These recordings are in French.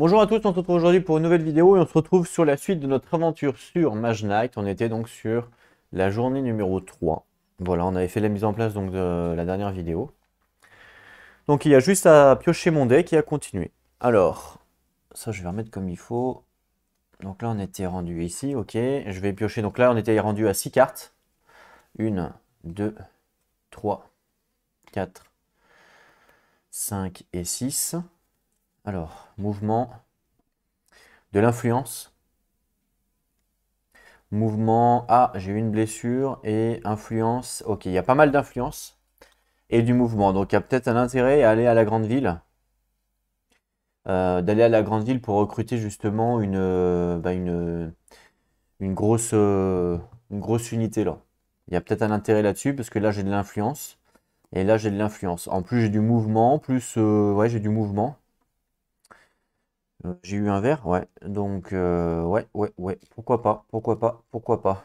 Bonjour à tous, on se retrouve aujourd'hui pour une nouvelle vidéo et on se retrouve sur la suite de notre aventure sur Mage Knight. On était donc sur la journée numéro 3. Voilà, on avait fait la mise en place donc de la dernière vidéo. Donc il y a juste à piocher mon deck et à continuer. Alors, ça je vais remettre comme il faut. Donc là on était rendu ici, ok. Je vais piocher, donc là on était rendu à 6 cartes. 1, 2, 3, 4, 5 et 6. Alors, mouvement, de l'influence. Mouvement, ah, j'ai eu une blessure et influence. Ok, il y a pas mal d'influence et du mouvement. Donc il y a peut-être un intérêt à aller à la grande ville. D'aller à la grande ville pour recruter justement une grosse unité là. Il y a peut-être un intérêt là-dessus parce que là j'ai de l'influence et là j'ai de l'influence. En plus j'ai du mouvement, ouais j'ai du mouvement. J'ai eu un verre, ouais. Donc ouais. Pourquoi pas, pourquoi pas, pourquoi pas.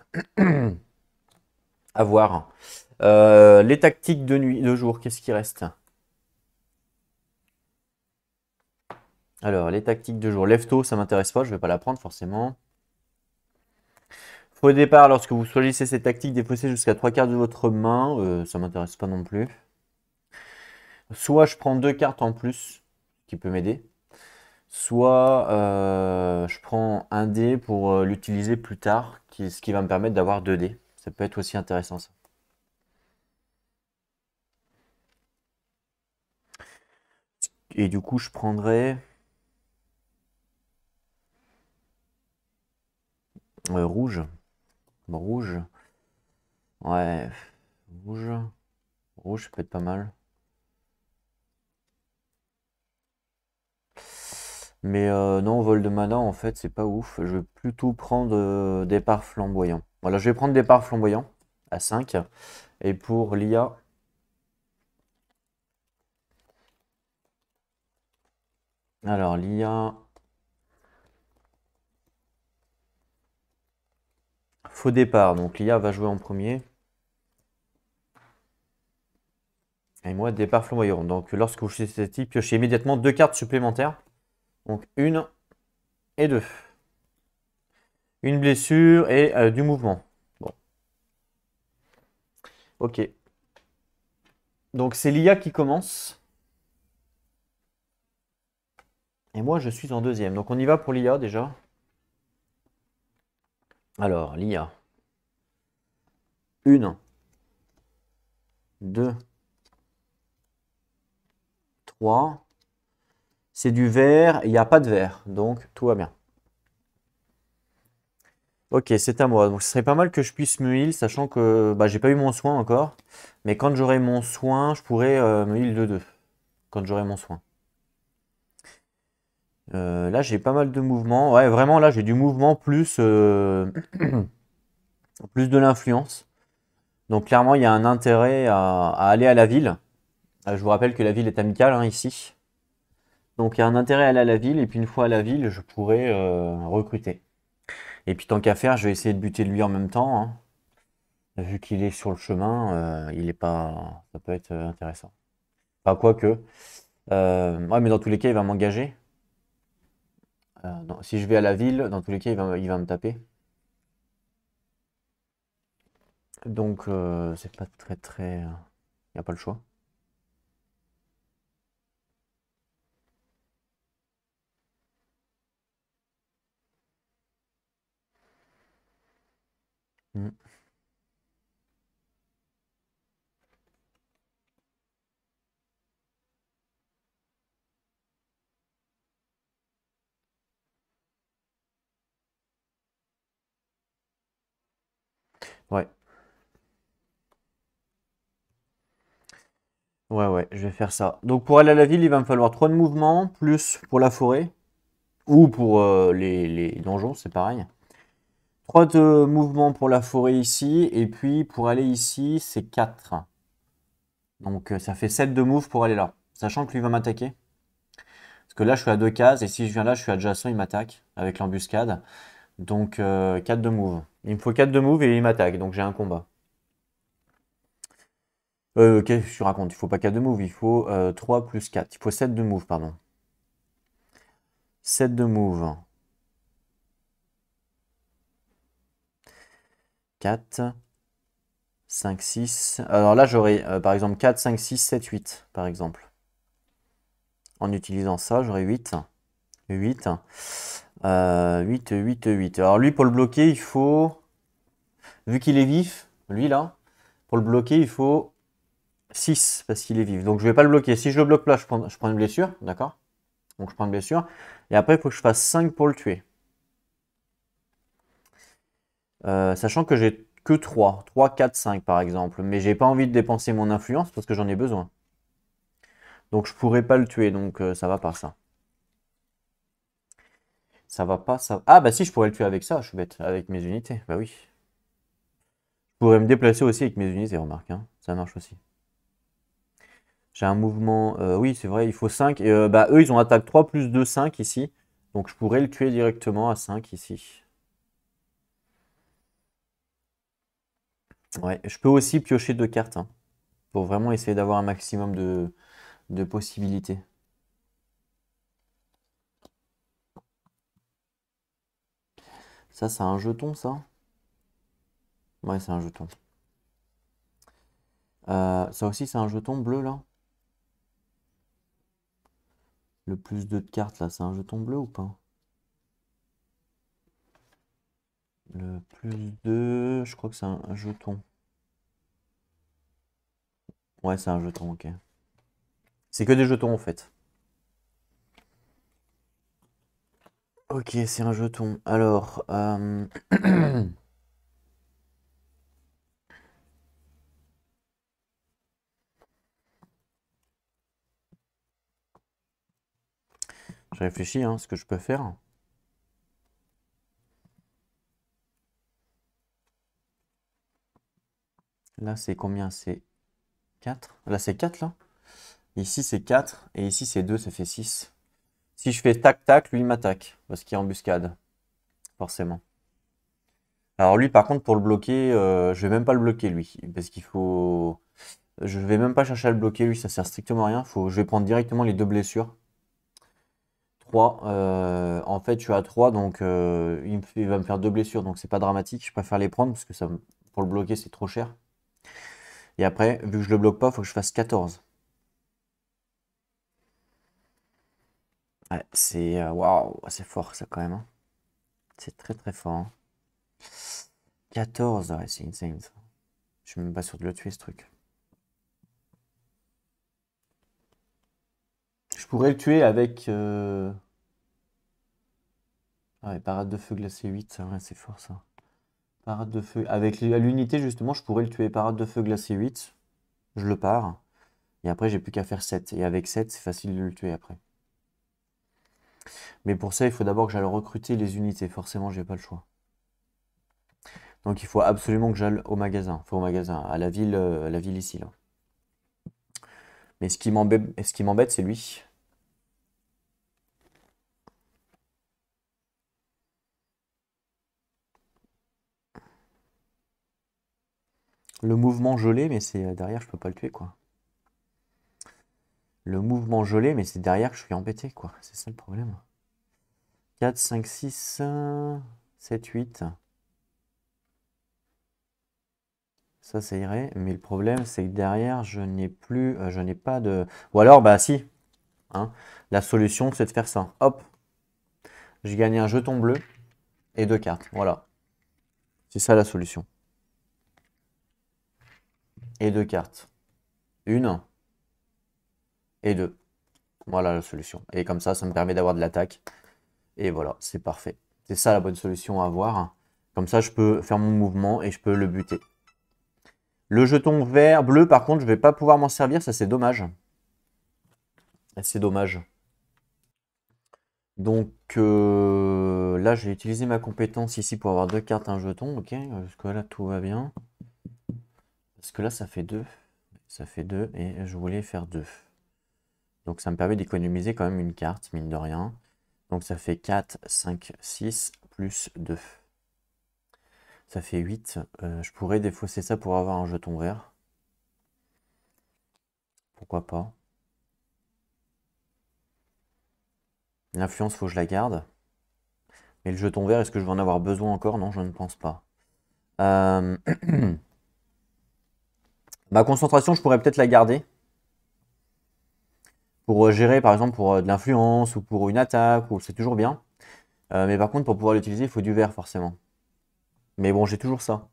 À voir. Les tactiques de nuit, de jour, qu'est-ce qui reste? Alors, les tactiques de jour. Lève-tôt, ça m'intéresse pas, je vais pas la prendre forcément. Faux départ, lorsque vous choisissez cette tactique, défaussez jusqu'à 3 cartes de votre main. Ça m'intéresse pas non plus. Soit je prends 2 cartes en plus, qui peut m'aider. Soit je prends un dé pour l'utiliser plus tard, ce qui va me permettre d'avoir 2 dés. Ça peut être aussi intéressant ça. Et du coup, je prendrais rouge. Bon, rouge. Ouais, rouge. Rouge, ça peut être pas mal. Mais non, vol de mana, en fait, c'est pas ouf. Je vais plutôt prendre départ flamboyant. Voilà, je vais prendre départ flamboyant à 5. Et pour l'IA, alors l'IA, faux départ. Donc l'IA va jouer en premier. Et moi, départ flamboyant. Donc lorsque vous choisissez cette type, piochez immédiatement 2 cartes supplémentaires. Donc une et deux. Une blessure et du mouvement. Bon, ok. Donc c'est l'IA qui commence. Et moi, je suis en deuxième. Donc on y va pour l'IA déjà. Alors, l'IA. Une, deux, 3. C'est du vert, il n'y a pas de vert, donc tout va bien. Ok, c'est à moi. Donc ce serait pas mal que je puisse me heal, sachant que bah, j'ai pas eu mon soin encore. Mais quand j'aurai mon soin, je pourrais me heal de 2. Quand j'aurai mon soin. Là, j'ai pas mal de mouvements. Ouais, vraiment, là, j'ai du mouvement plus, plus de l'influence. Donc clairement, il y a un intérêt à aller à la ville. Je vous rappelle que la ville est amicale, hein, ici. Donc il y a un intérêt à aller à la ville, et puis une fois à la ville, je pourrais recruter. Et puis tant qu'à faire, je vais essayer de buter lui en même temps, hein. Vu qu'il est sur le chemin, il est pas. Ça peut être intéressant. Enfin, quoique. Ouais, mais dans tous les cas, il va m'engager. Non, si je vais à la ville, dans tous les cas, il va me taper. Donc, c'est pas très très. Il n'y a pas le choix. Mm. Ouais, ouais, je vais faire ça. Donc, pour aller à la ville, il va me falloir 3 de mouvement, plus pour la forêt, ou pour les donjons, c'est pareil. 3 de mouvement pour la forêt ici, et puis pour aller ici, c'est 4. Donc ça fait 7 de move pour aller là. Sachant que lui va m'attaquer. Parce que là, je suis à 2 cases, et si je viens là, je suis adjacent, il m'attaque avec l'embuscade. Donc 4 de move. Il me faut 4 de move et il m'attaque, donc j'ai un combat. Qu'est-ce que je raconte? Il faut pas 4 de move, il faut 3 plus 4. Il faut 7 de move, pardon. 7 de move. 4, 5, 6. Alors là, j'aurais par exemple 4, 5, 6, 7, 8, par exemple. En utilisant ça, j'aurais 8. 8. 8, 8, 8. Alors lui, pour le bloquer, il faut... Vu qu'il est vif, lui là, pour le bloquer, il faut 6 parce qu'il est vif. Donc je vais pas le bloquer. Si je le bloque là, je prends une blessure, d'accord? Donc je prends une blessure. Et après, il faut que je fasse 5 pour le tuer. Sachant que j'ai que 3. 3, 4, 5 par exemple. Mais j'ai pas envie de dépenser mon influence parce que j'en ai besoin. Donc je pourrais pas le tuer, donc ça va pas ça. Ça va pas, ça... Ah bah si, je pourrais le tuer avec ça, je suis bête. Avec mes unités, bah oui. Je pourrais me déplacer aussi avec mes unités, remarque, hein. Ça marche aussi. J'ai un mouvement... oui, c'est vrai, il faut 5. Et, bah eux, ils ont attaque 3 plus 2, 5 ici. Donc je pourrais le tuer directement à 5 ici. Ouais, je peux aussi piocher 2 cartes, hein, pour vraiment essayer d'avoir un maximum de possibilités. Ça, c'est un jeton, ça? Ouais, c'est un jeton. Ça aussi, c'est un jeton bleu, là? Le plus 2 de cartes, là, c'est un jeton bleu ou pas? Le plus 2, je crois que c'est un jeton. Ouais, c'est un jeton, ok. C'est que des jetons, en fait. Ok, c'est un jeton. Alors, je réfléchis, hein, ce que je peux faire. Là, c'est combien? C'est 4. Là, c'est 4, là. Ici, c'est 4. Et ici, c'est 2, ça fait 6. Si je fais tac-tac, lui, il m'attaque. Parce qu'il est en embuscade. Forcément. Alors lui, par contre, pour le bloquer, je vais même pas le bloquer, lui. Parce qu'il faut... Je vais même pas chercher à le bloquer, lui, ça sert strictement à rien. Je vais prendre directement les deux blessures. 3. En fait, je suis à 3, donc il va me faire deux blessures, donc c'est pas dramatique. Je préfère les prendre parce que pour le bloquer, c'est trop cher. Et après, vu que je le bloque pas, il faut que je fasse 14. Ouais, c'est waouh, c'est fort ça quand même, hein. C'est très très fort, hein. 14, ouais, c'est insane ça. Je suis même pas sûr de le tuer ce truc. Je pourrais le tuer avec ah ouais, parade de feu glacé 8, ça, ouais, c'est fort ça. Parade de feu. Avec l'unité, justement, je pourrais le tuer. Parade de feu glacé 8. Je le pars. Et après, j'ai plus qu'à faire 7. Et avec 7, c'est facile de le tuer après. Mais pour ça, il faut d'abord que j'aille recruter les unités. Forcément, j'ai pas le choix. Donc, il faut absolument que j'aille au magasin. Enfin, au magasin, à la ville ici, là. Mais ce qui m'embête, c'est lui. Le mouvement gelé, mais c'est derrière, je peux pas le tuer, quoi. Le mouvement gelé, mais c'est derrière que je suis embêté, quoi. C'est ça le problème. 4, 5, 6, 7, 8. Ça, ça irait. Mais le problème, c'est que derrière, je n'ai pas de... Ou alors, bah si, hein, la solution, c'est de faire ça. Hop, je gagne un jeton bleu et deux cartes. Voilà. C'est ça la solution. Et deux cartes. Une et deux. Voilà la solution. Et comme ça me permet d'avoir de l'attaque. Et voilà, c'est parfait. C'est ça la bonne solution à avoir. Comme ça, je peux faire mon mouvement et je peux le buter. Le jeton vert, bleu, par contre, je vais pas pouvoir m'en servir. Ça, c'est dommage. C'est dommage. Donc là, j'ai utilisé ma compétence ici pour avoir deux cartes, un jeton. Ok, parce que là, tout va bien. Parce que là, ça fait 2. Ça fait 2 et je voulais faire 2. Donc ça me permet d'économiser quand même une carte, mine de rien. Donc ça fait 4, 5, 6 plus 2. Ça fait 8. Je pourrais défausser ça pour avoir un jeton vert. Pourquoi pas. L'influence, faut que je la garde. Mais le jeton vert, est-ce que je vais en avoir besoin encore? Non, je ne pense pas. Ma concentration, je pourrais peut-être la garder. Pour gérer, par exemple, pour de l'influence ou pour une attaque, ou c'est toujours bien. Mais par contre, pour pouvoir l'utiliser, il faut du vert, forcément. Mais bon, j'ai toujours ça.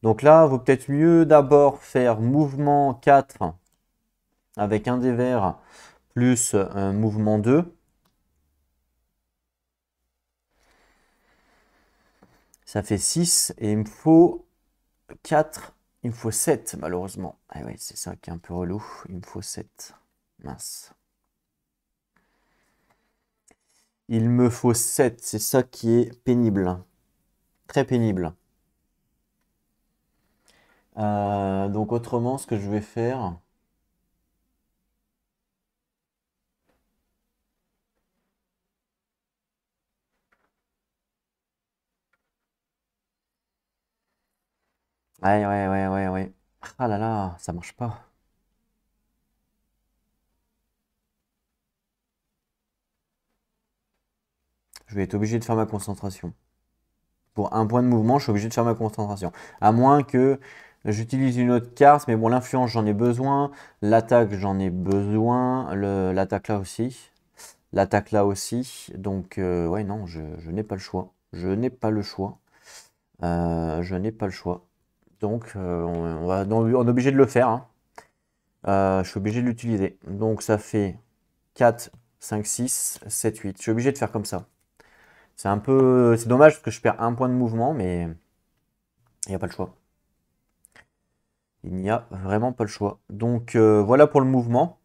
Donc là, il vaut peut-être mieux d'abord faire mouvement 4 avec un des verts plus mouvement 2. Ça fait 6 et il me faut 4, il me faut 7 malheureusement. Ah ouais, c'est ça qui est un peu relou, il me faut 7. Mince. Il me faut 7, c'est ça qui est pénible. Très pénible. Donc autrement, ce que je vais faire... Ouais. Ah là là, ça marche pas. Je vais être obligé de faire ma concentration. Pour un point de mouvement, je suis obligé de faire ma concentration. À moins que j'utilise une autre carte, mais bon, l'influence, j'en ai besoin. L'attaque, j'en ai besoin. L'attaque là aussi. L'attaque là aussi. Donc, ouais, non, je n'ai pas le choix. Je n'ai pas le choix. Je n'ai pas le choix. Donc, on est obligé de le faire, hein. Je suis obligé de l'utiliser. Donc, ça fait 4, 5, 6, 7, 8. Je suis obligé de faire comme ça. C'est dommage parce que je perds un point de mouvement, mais il n'y a pas le choix. Il n'y a vraiment pas le choix. Donc voilà pour le mouvement.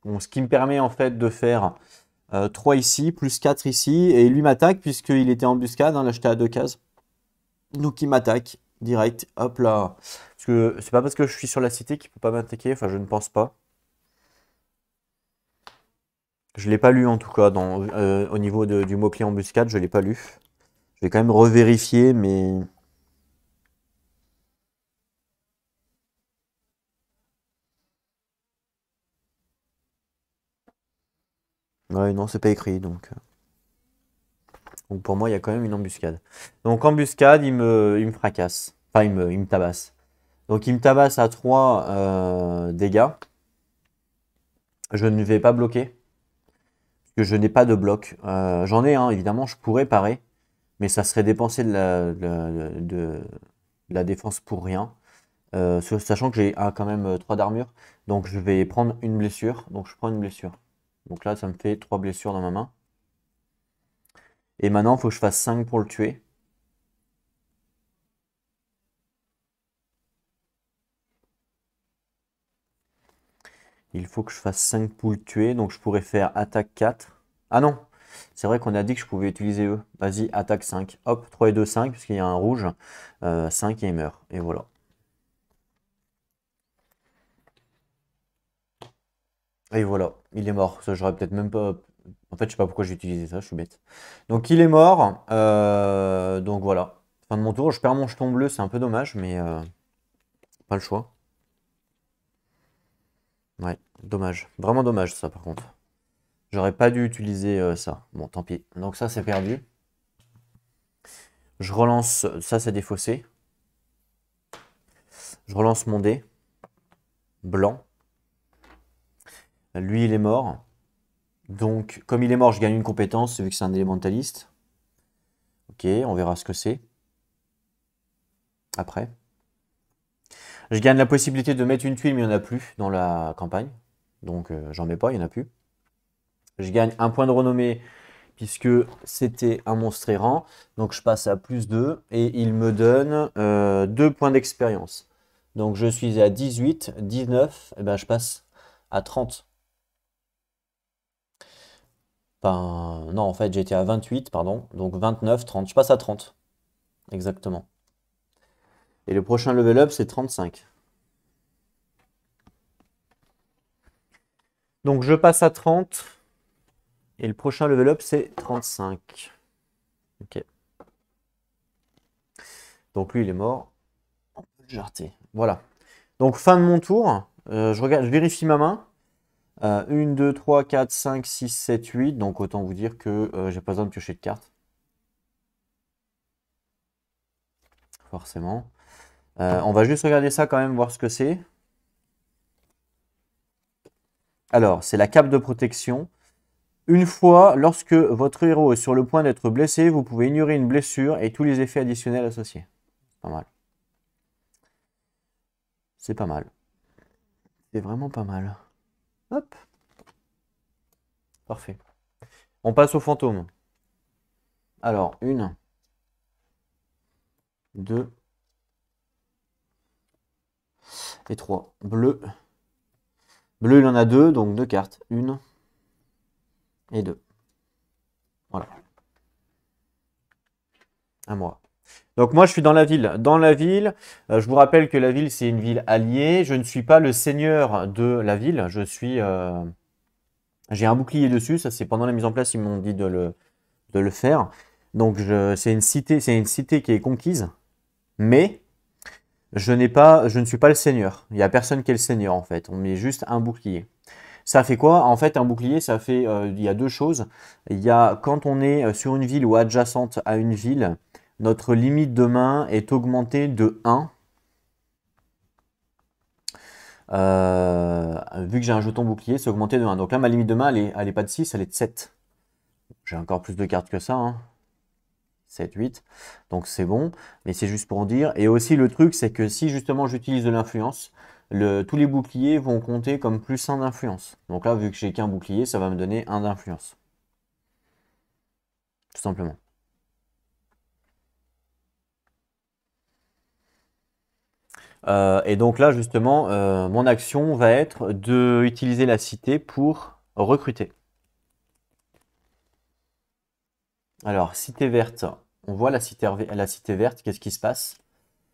Bon, ce qui me permet en fait de faire 3 ici, plus 4 ici. Et lui m'attaque puisqu'il était en embuscade, hein, là j'étais à 2 cases. Donc il m'attaque direct. Hop là. Parce que c'est pas parce que je suis sur la cité qu'il peut pas m'attaquer. Enfin, je ne pense pas. Je l'ai pas lu en tout cas au niveau du mot-clé embuscade, je l'ai pas lu. Je vais quand même revérifier, mais... Ouais, non, c'est pas écrit, donc pour moi, il y a quand même une embuscade. Donc embuscade, il me fracasse. Enfin, il me tabasse. Donc il me tabasse à 3 dégâts. Je ne vais pas bloquer, parce que je n'ai pas de bloc. J'en ai un, évidemment, je pourrais parer, mais ça serait dépenser de la défense pour rien. Sachant que j'ai quand même 3 d'armure. Donc je vais prendre une blessure. Donc je prends une blessure. Donc là, ça me fait 3 blessures dans ma main. Et maintenant, il faut que je fasse 5 pour le tuer. Il faut que je fasse 5 pour le tuer. Donc je pourrais faire attaque 4. Ah non, c'est vrai qu'on a dit que je pouvais utiliser eux. Vas-y, attaque 5. Hop, 3 et 2, 5, puisqu'il y a un rouge. 5 et il meurt. Et voilà. Et voilà, il est mort. Ça, j'aurais peut-être même pas... En fait, je sais pas pourquoi j'ai utilisé ça, je suis bête. Donc il est mort. Donc voilà. Fin de mon tour. Je perds mon jeton bleu, c'est un peu dommage, mais pas le choix. Ouais, dommage. Vraiment dommage ça par contre. J'aurais pas dû utiliser ça. Bon, tant pis. Donc ça, c'est perdu. Je relance. Ça, c'est défaussé. Je relance mon dé. Blanc. Lui, il est mort. Donc, comme il est mort, je gagne une compétence, vu que c'est un élémentaliste. Ok, on verra ce que c'est. Après. Je gagne la possibilité de mettre une tuile, mais il n'y en a plus dans la campagne. Donc, j'en mets pas, il n'y en a plus. Je gagne un point de renommée, puisque c'était un monstre errant. Donc, je passe à plus 2. Et il me donne 2 points d'expérience. Donc, je suis à 18, 19. Et ben, je passe à 30. Enfin, non, en fait, j'étais à 28, pardon. Donc 29, 30. Je passe à 30. Exactement. Et le prochain level up, c'est 35. Donc je passe à 30. Et le prochain level up, c'est 35. Ok. Donc lui, il est mort. On peut le jarter. Voilà. Donc fin de mon tour. Je regarde, je vérifie ma main. 1, 2, 3, 4, 5, 6, 7, 8. Donc autant vous dire que j'ai pas besoin de piocher de cartes. Forcément. On va juste regarder ça quand même, voir ce que c'est. Alors, c'est la cape de protection. Une fois, lorsque votre héros est sur le point d'être blessé, vous pouvez ignorer une blessure et tous les effets additionnels associés. Pas mal. C'est pas mal. C'est vraiment pas mal. Hop. Parfait. On passe au fantôme. Alors, 1, 2 et 3. Bleu. Bleu, il en a 2, donc 2 cartes. 1 et 2. Voilà. À moi. Donc moi, je suis dans la ville. Dans la ville, je vous rappelle que la ville, c'est une ville alliée. Je ne suis pas le seigneur de la ville. Je suis... j'ai un bouclier dessus. Ça, c'est pendant la mise en place, ils m'ont dit de le faire. Donc, c'est une cité qui est conquise. Mais je ne suis pas le seigneur. Il n'y a personne qui est le seigneur, en fait. On met juste un bouclier. Ça fait quoi? En fait, un bouclier, ça fait... il y a deux choses. Il y a, quand on est sur une ville ou adjacente à une ville, notre limite de main est augmentée de 1. Vu que j'ai un jeton bouclier, c'est augmenté de 1. Donc là, ma limite de main, elle est pas de 6, elle est de 7. J'ai encore plus de cartes que ça. Hein. 7, 8. Donc c'est bon. Mais c'est juste pour dire. Et aussi, le truc, c'est que si justement j'utilise de l'influence, tous les boucliers vont compter comme plus 1 d'influence. Donc là, vu que j'ai qu'un bouclier, ça va me donner 1 d'influence. Tout simplement. Et donc là, justement, mon action va être d'utiliser la cité pour recruter. Alors, cité verte, on voit la cité verte, qu'est-ce qui se passe?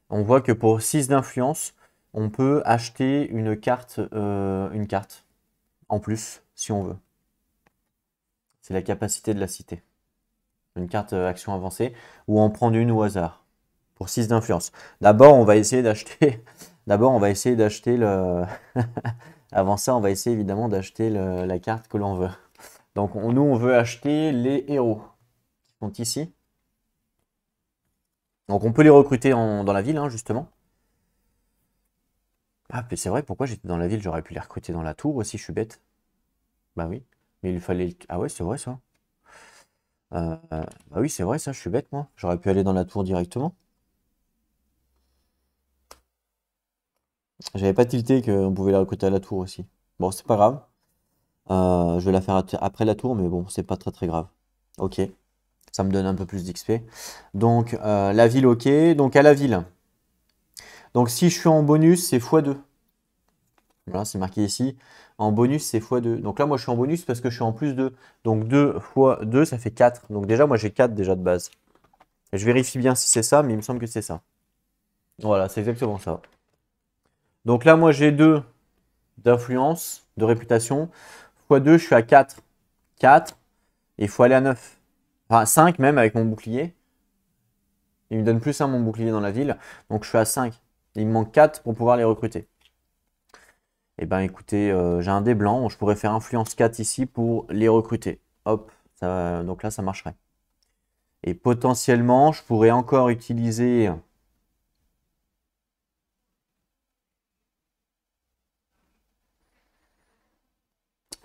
On voit que pour 6 d'influence, on peut acheter une carte en plus, si on veut. C'est la capacité de la cité. Une carte action avancée, ou en prendre une au hasard. Pour 6 d'influence. D'abord, on va essayer d'acheter... D'abord, on va essayer d'acheter le... Avant ça, on va essayer évidemment d'acheter la carte que l'on veut. Donc, nous, on veut acheter les héros qui sont ici. Donc, on peut les recruter dans la ville, hein, justement. Ah, mais c'est vrai, pourquoi j'étais dans la ville? J'aurais pu les recruter dans la tour aussi, je suis bête. Bah oui, mais il fallait... Ah ouais, c'est vrai ça. Bah oui, c'est vrai ça, je suis bête moi. J'aurais pu aller dans la tour directement. J'avais pas tilté qu'on pouvait la recruter à la tour aussi. Bon, c'est pas grave. Je vais la faire après la tour, mais bon, c'est pas très très grave. Ok, ça me donne un peu plus d'XP. Donc, la ville, ok. Donc, à la ville. Donc, si je suis en bonus, c'est x2. Voilà, c'est marqué ici. En bonus, c'est x2. Donc là, moi, je suis en bonus parce que je suis en plus 2. Donc, 2 fois 2, ça fait 4. Donc, déjà, moi, j'ai 4 déjà de base. Et je vérifie bien si c'est ça, mais il me semble que c'est ça. Voilà, c'est exactement ça. Donc là, moi, j'ai 2 d'influence, de réputation. x2, je suis à 4. 4. Et il faut aller à 9. Enfin, 5 même avec mon bouclier. Il me donne plus 1 mon bouclier dans la ville. Donc je suis à 5. Il me manque 4 pour pouvoir les recruter. Et ben écoutez, j'ai un dé blanc. Je pourrais faire influence 4 ici pour les recruter. Hop, donc là ça marcherait. Et potentiellement, je pourrais encore utiliser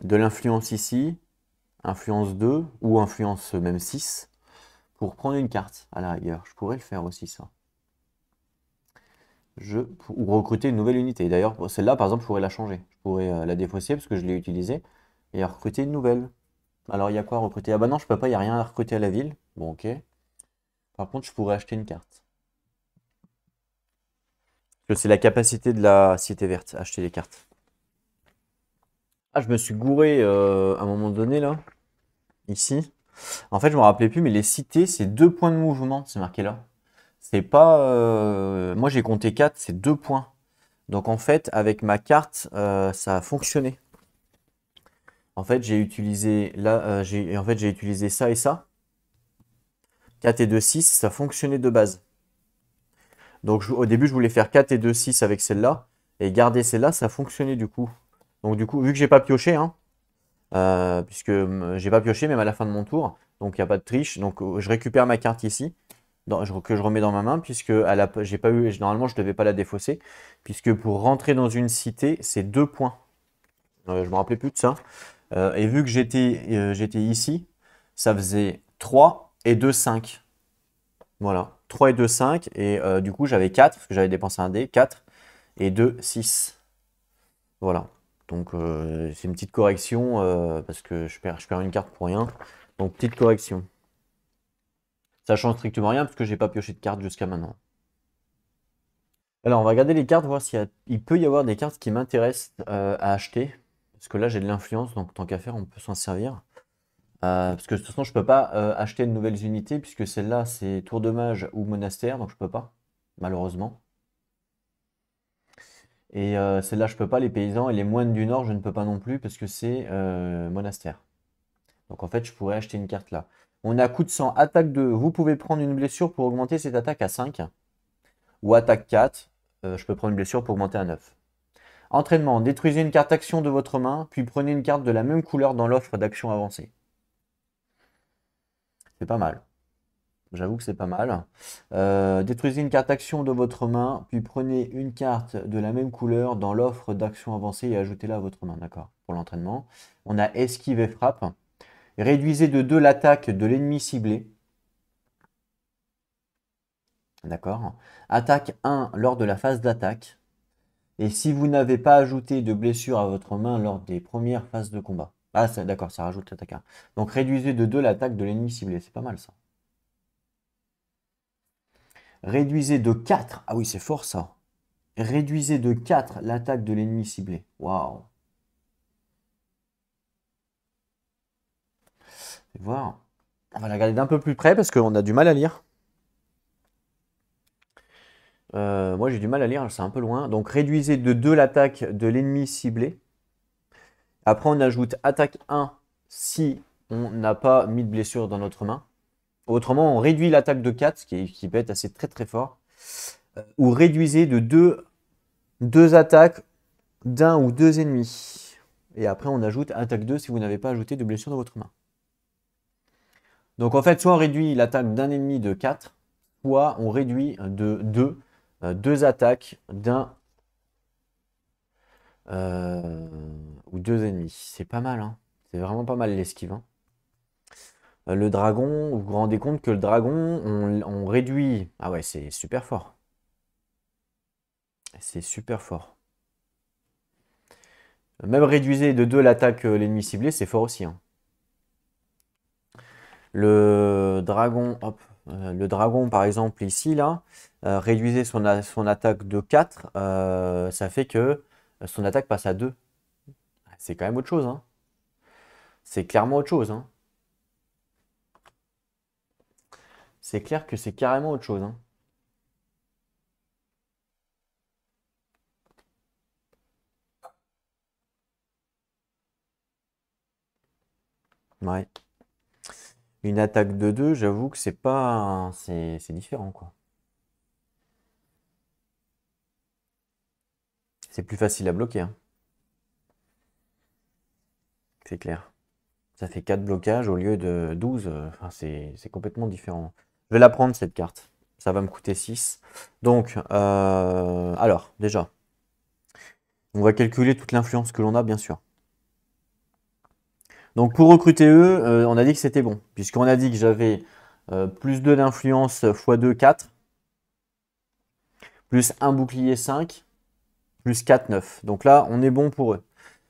de l'influence ici. Influence 2 ou influence même 6. Pour prendre une carte à la rigueur. Je pourrais le faire aussi ça. Ou recruter une nouvelle unité. D'ailleurs, celle-là, par exemple, je pourrais la changer. Je pourrais la défausser parce que je l'ai utilisée et recruter une nouvelle. Alors, il y a quoi à recruter? Ah bah non, je peux pas, il n'y a rien à recruter à la ville. Bon, ok. Par contre, je pourrais acheter une carte. Parce que c'est la capacité de la cité verte, acheter les cartes. Ah, je me suis gouré à un moment donné, là. Ici. En fait, je me rappelais plus, mais les cités, c'est 2 points de mouvement, c'est marqué là. C'est pas... moi, j'ai compté 4, c'est 2 points. Donc, en fait, avec ma carte, ça a fonctionné. En fait, j'ai utilisé là, j'ai utilisé ça et ça. 4 et 2, 6, ça fonctionnait de base. Donc, au début, je voulais faire 4 et 2, 6 avec celle-là. Et garder celle-là, ça fonctionnait du coup. Donc du coup, vu que j'ai pas pioché, hein, puisque j'ai pas pioché même à la fin de mon tour, donc il n'y a pas de triche. Donc je récupère ma carte ici, que je remets dans ma main, puisque j'ai pas eu, normalement je devais pas la défausser, puisque pour rentrer dans une cité, c'est 2 points. Je me rappelais plus de ça. Et vu que j'étais ici, ça faisait 3 et 2, 5. Voilà, 3 et 2, 5. Et du coup, j'avais 4, parce que j'avais dépensé un dé, 4 et 2, 6. Voilà. Donc, c'est une petite correction, parce que je perds une carte pour rien. Donc, petite correction. Ça change strictement rien, parce que j'ai pas pioché de carte jusqu'à maintenant. Alors, on va regarder les cartes, voir il peut y avoir des cartes qui m'intéressent à acheter. Parce que là, j'ai de l'influence, donc tant qu'à faire, on peut s'en servir. Parce que de toute façon, je peux pas acheter de nouvelles unités, puisque celle-là, c'est tour de mage ou monastère, donc je peux pas, malheureusement. Et celle-là, je peux pas, les paysans, et les moines du Nord, je ne peux pas non plus, parce que c'est monastère. Donc en fait, je pourrais acheter une carte là. On a coup de sang, attaque 2. Vous pouvez prendre une blessure pour augmenter cette attaque à 5. Ou attaque 4. Je peux prendre une blessure pour augmenter à 9. Entraînement, détruisez une carte action de votre main, puis prenez une carte de la même couleur dans l'offre d'action avancée. C'est pas mal. J'avoue que c'est pas mal. Détruisez une carte action de votre main, puis prenez une carte de la même couleur dans l'offre d'action avancée et ajoutez-la à votre main. D'accord, pour l'entraînement. On a esquive et frappe. Réduisez de 2 l'attaque de l'ennemi ciblé. D'accord. Attaque 1 lors de la phase d'attaque. Et si vous n'avez pas ajouté de blessure à votre main lors des premières phases de combat. Ah, d'accord, ça rajoute l'attaque 1. Donc réduisez de 2 l'attaque de l'ennemi ciblé. C'est pas mal ça. Réduisez de 4. Ah oui, c'est fort ça. Réduisez de 4 l'attaque de l'ennemi ciblé. Waouh. Fais voir. On va la regarder d'un peu plus près parce qu'on a du mal à lire. Moi j'ai du mal à lire, c'est un peu loin. Donc réduisez de 2 l'attaque de l'ennemi ciblé. Après on ajoute attaque 1 si on n'a pas mis de blessure dans notre main. Autrement on réduit l'attaque de 4, qui peut être assez très très fort. Ou réduisez de 2 attaques d'un ou 2 ennemis. Et après on ajoute attaque 2 si vous n'avez pas ajouté de blessure dans votre main. Donc en fait soit on réduit l'attaque d'un ennemi de 4, soit on réduit de 2 attaques d'un ou 2 ennemis. C'est pas mal, hein. C'est vraiment pas mal l'esquive, hein. Le dragon, vous vous rendez compte que le dragon, on réduit. Ah ouais, c'est super fort. C'est super fort. Même réduisez de 2 l'attaque l'ennemi ciblé, c'est fort aussi, hein. Le dragon, hop, le dragon par exemple ici, là, réduisez son attaque de 4, ça fait que son attaque passe à 2. C'est quand même autre chose, hein. C'est clairement autre chose, hein. C'est clair que c'est carrément autre chose, hein. Ouais. Une attaque de 2, j'avoue que c'est pas. C'est différent, quoi. C'est plus facile à bloquer, hein. C'est clair. Ça fait 4 blocages au lieu de 12. Enfin, c'est complètement différent. Je vais la prendre, cette carte. Ça va me coûter 6. Donc, alors, déjà, on va calculer toute l'influence que l'on a, bien sûr. Donc, pour recruter eux, on a dit que c'était bon. Puisqu'on a dit que j'avais plus 2 d'influence x 2, 4. Plus 1 bouclier 5. Plus 4, 9. Donc là, on est bon pour eux.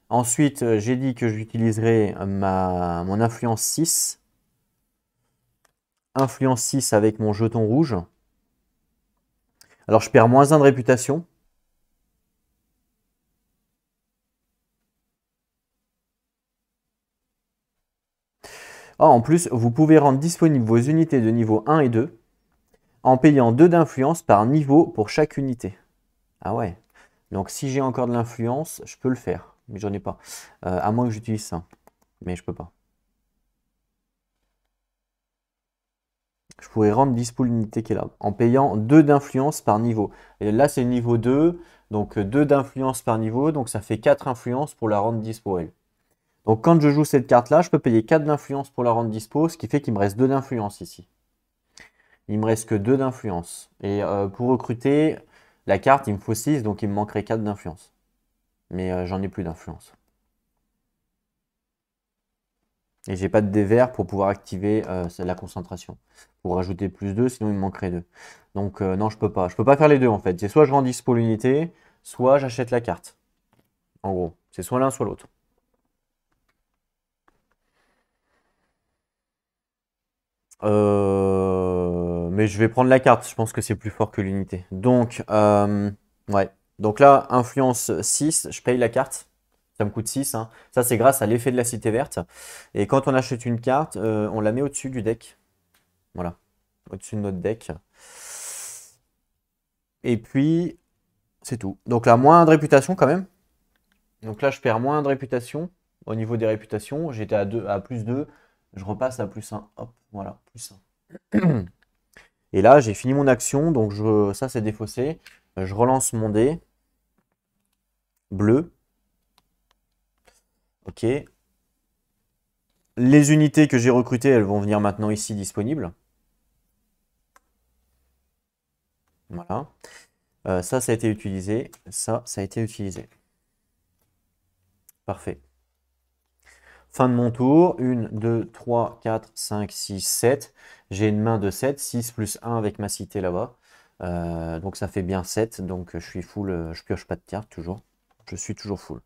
Ensuite, j'ai dit que j'utiliserai mon influence 6. Influence 6 avec mon jeton rouge. Alors, je perds moins 1 de réputation. Ah, en plus, vous pouvez rendre disponibles vos unités de niveau 1 et 2 en payant 2 d'influence par niveau pour chaque unité. Ah ouais. Donc, si j'ai encore de l'influence, je peux le faire. Mais j'en ai pas. À moins que j'utilise ça. Mais je peux pas. Je pourrais rendre dispo l'unité qui est là, en payant 2 d'influence par niveau. Et là, c'est le niveau 2. Donc 2 d'influence par niveau, donc ça fait 4 influences pour la rendre dispo elle. Donc quand je joue cette carte-là, je peux payer 4 d'influence pour la rendre dispo, ce qui fait qu'il me reste 2 d'influence ici. Il me reste que 2 d'influence. Et pour recruter la carte, il me faut 6, donc il me manquerait 4 d'influence. Mais j'en ai plus d'influence. Et j'ai pas de dé vert pour pouvoir activer la concentration. Pour rajouter plus 2, sinon il me manquerait 2. Donc non, je peux pas. Je peux pas faire les deux en fait. C'est soit je rends dispo l'unité, soit j'achète la carte. En gros, c'est soit l'un, soit l'autre. Mais je vais prendre la carte. Je pense que c'est plus fort que l'unité. Donc, ouais. Donc là, influence 6, je paye la carte. Ça me coûte 6, hein. Ça, c'est grâce à l'effet de la cité verte. Et quand on achète une carte, on la met au-dessus du deck. Voilà. Au-dessus de notre deck. Et puis, c'est tout. Donc là, moins de réputation quand même. Donc là, je perds moins de réputation au niveau des réputations. J'étais à plus 2. Je repasse à plus 1. Hop, voilà, plus 1. Et là, j'ai fini mon action. Donc ça, c'est défaussé. Je relance mon dé. Bleu. Ok. Les unités que j'ai recrutées, elles vont venir maintenant ici disponibles. Voilà. Ça a été utilisé. Ça a été utilisé. Parfait. Fin de mon tour. 1, 2, 3, 4, 5, 6, 7. J'ai une main de 7. 6 plus 1 avec ma cité là-bas. Donc ça fait bien 7. Donc je suis full. Je pioche pas de cartes toujours. Je suis toujours full.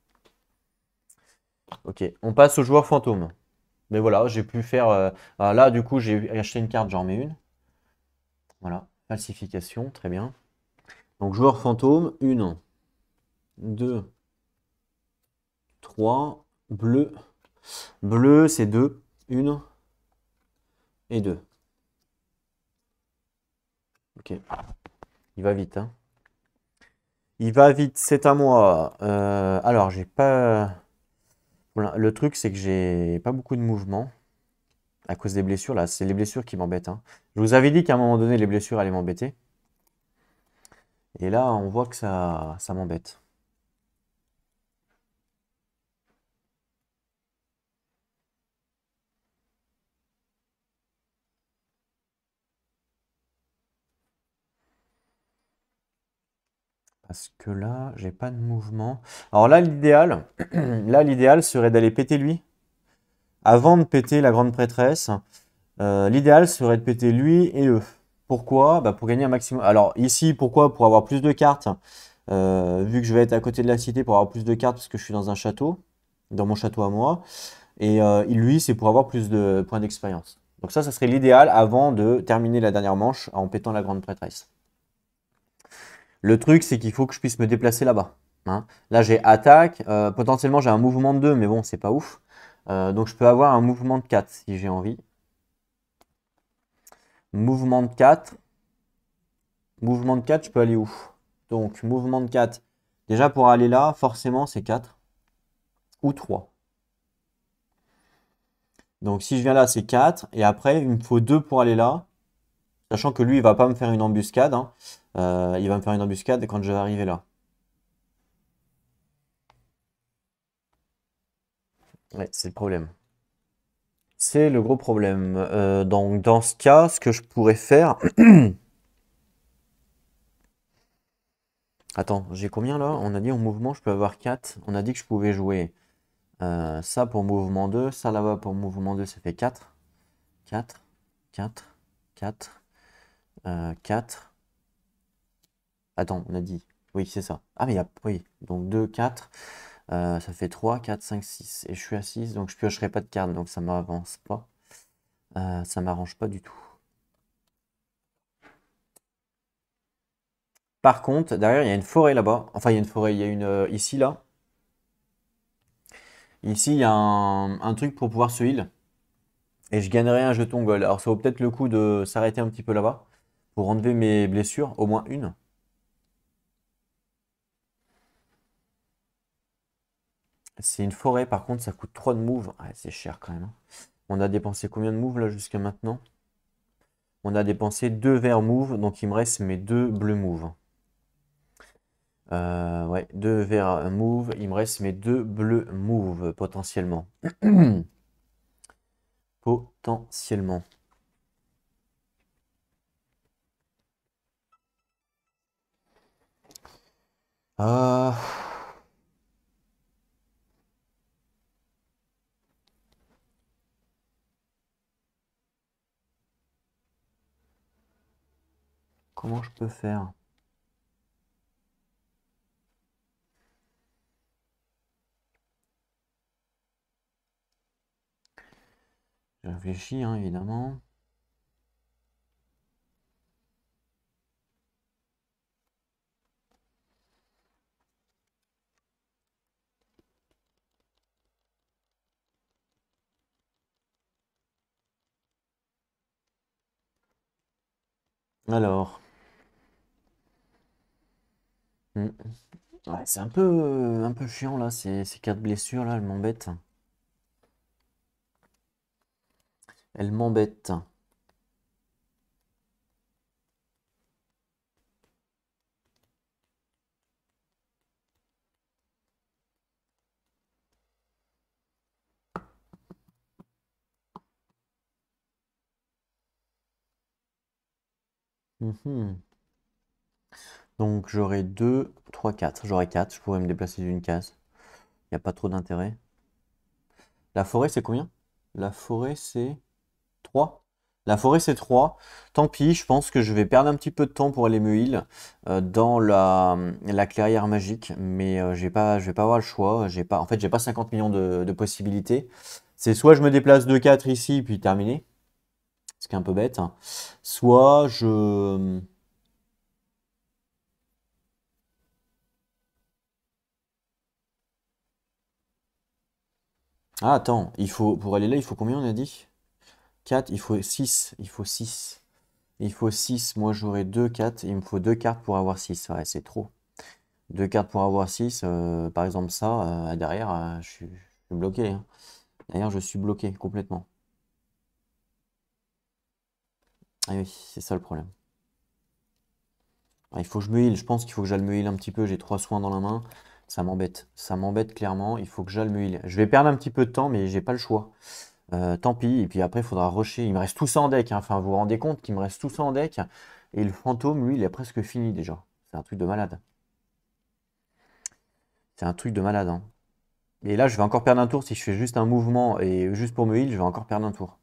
Ok. On passe au joueur fantôme. Mais voilà, j'ai pu faire... là, du coup, j'ai acheté une carte, j'en mets une. Voilà. Falsification. Très bien. Donc joueur fantôme. 1, 2, 3. Bleu. Bleu, c'est 2. 1 et 2. Ok. Il va vite, hein. Il va vite, c'est à moi. Alors, j'ai pas... Voilà, le truc, c'est que j'ai pas beaucoup de mouvement à cause des blessures. Là, c'est les blessures qui m'embêtent, hein. Je vous avais dit qu'à un moment donné, les blessures allaient m'embêter. Et là, on voit que ça m'embête. Parce que là, j'ai pas de mouvement. Alors là, l'idéal serait d'aller péter lui. Avant de péter la grande prêtresse, l'idéal serait de péter lui et eux. Pourquoi? Bah, pour gagner un maximum. Alors ici, pourquoi? Pour avoir plus de cartes. Vu que je vais être à côté de la cité pour avoir plus de cartes parce que je suis dans un château, dans mon château à moi. Et lui, c'est pour avoir plus de points d'expérience. Donc ça serait l'idéal avant de terminer la dernière manche en pétant la grande prêtresse. Le truc, c'est qu'il faut que je puisse me déplacer là-bas, hein. Là, j'ai attaque. Potentiellement, j'ai un mouvement de 2, mais bon, c'est pas ouf. Donc je peux avoir un mouvement de 4 si j'ai envie. Mouvement de 4. Mouvement de 4, je peux aller où? Donc, mouvement de 4. Déjà, pour aller là, forcément, c'est 4 ou 3. Donc, si je viens là, c'est 4. Et après, il me faut 2 pour aller là. Sachant que lui, il va pas me faire une embuscade, hein. Il va me faire une embuscade quand je vais arriver là. Ouais, c'est le problème. C'est le gros problème. Donc, dans ce cas, ce que je pourrais faire... Attends, j'ai combien là? On a dit en mouvement, je peux avoir 4. On a dit que je pouvais jouer ça pour mouvement 2. Ça là-bas pour mouvement 2, ça fait 4. 4, 4, 4, 4. Attends, on a dit. Oui, c'est ça. Ah, mais il y a... Oui, donc 2, 4. Ça fait 3, 4, 5, 6. Et je suis à 6, donc je piocherai pas de carte, donc ça m'avance pas. Ça m'arrange pas du tout. Par contre, derrière, il y a une forêt là-bas. Enfin, il y a une forêt, il y a une... ici, là. Ici, il y a un truc pour pouvoir se heal. Et je gagnerai un jeton gold. Alors, ça vaut peut-être le coup de s'arrêter un petit peu là-bas. Pour enlever mes blessures, au moins une. C'est une forêt, par contre, ça coûte 3 de move. Ouais, c'est cher quand même, hein. On a dépensé combien de move là jusqu'à maintenant? On a dépensé 2 verts move, donc il me reste mes 2 bleus move. Ouais, 2 verts move. Il me reste mes 2 bleus move potentiellement. Potentiellement. Ah, comment je peux faire? Je réfléchis, hein, évidemment. Alors. Hmm. Ouais, c'est un peu chiant là, ces 4 blessures là, elles m'embêtent. Elles m'embêtent. Mhm. Donc j'aurai 2, 3, 4. J'aurai 4, je pourrais me déplacer d'une case. Il n'y a pas trop d'intérêt. La forêt c'est combien? La forêt c'est 3. La forêt c'est 3. Tant pis, je pense que je vais perdre un petit peu de temps pour aller me heal dans la clairière magique. Mais je vais pas avoir le choix. En fait, j'ai pas 50 millions de possibilités. C'est soit je me déplace de 4 ici, puis terminé. Ce qui est un peu bête, hein. Soit je... Ah, attends, pour aller là, il faut combien on a dit? 4, il faut 6. Il faut 6. Il faut 6. Moi, j'aurai 2 4. Il me faut 2 cartes pour avoir 6. Ouais, c'est trop. 2 cartes pour avoir 6. Par exemple, ça, derrière, je suis bloqué, hein. Derrière, je suis bloqué complètement. Ah oui, c'est ça le problème. Ah, il faut que je me heal. Je pense qu'il faut que j'aille me heal un petit peu. J'ai 3 soins dans la main. Ça m'embête. Ça m'embête clairement. Il faut que j'aille me heal. Je vais perdre un petit peu de temps, mais j'ai pas le choix. Tant pis, et puis après, il faudra rusher. Il me reste tout ça en deck, hein. Enfin, vous vous rendez compte qu'il me reste tout ça en deck. Et le fantôme, lui, il est presque fini déjà. C'est un truc de malade. C'est un truc de malade, hein. Et là, je vais encore perdre un tour si je fais juste un mouvement et juste pour me heal, je vais encore perdre un tour.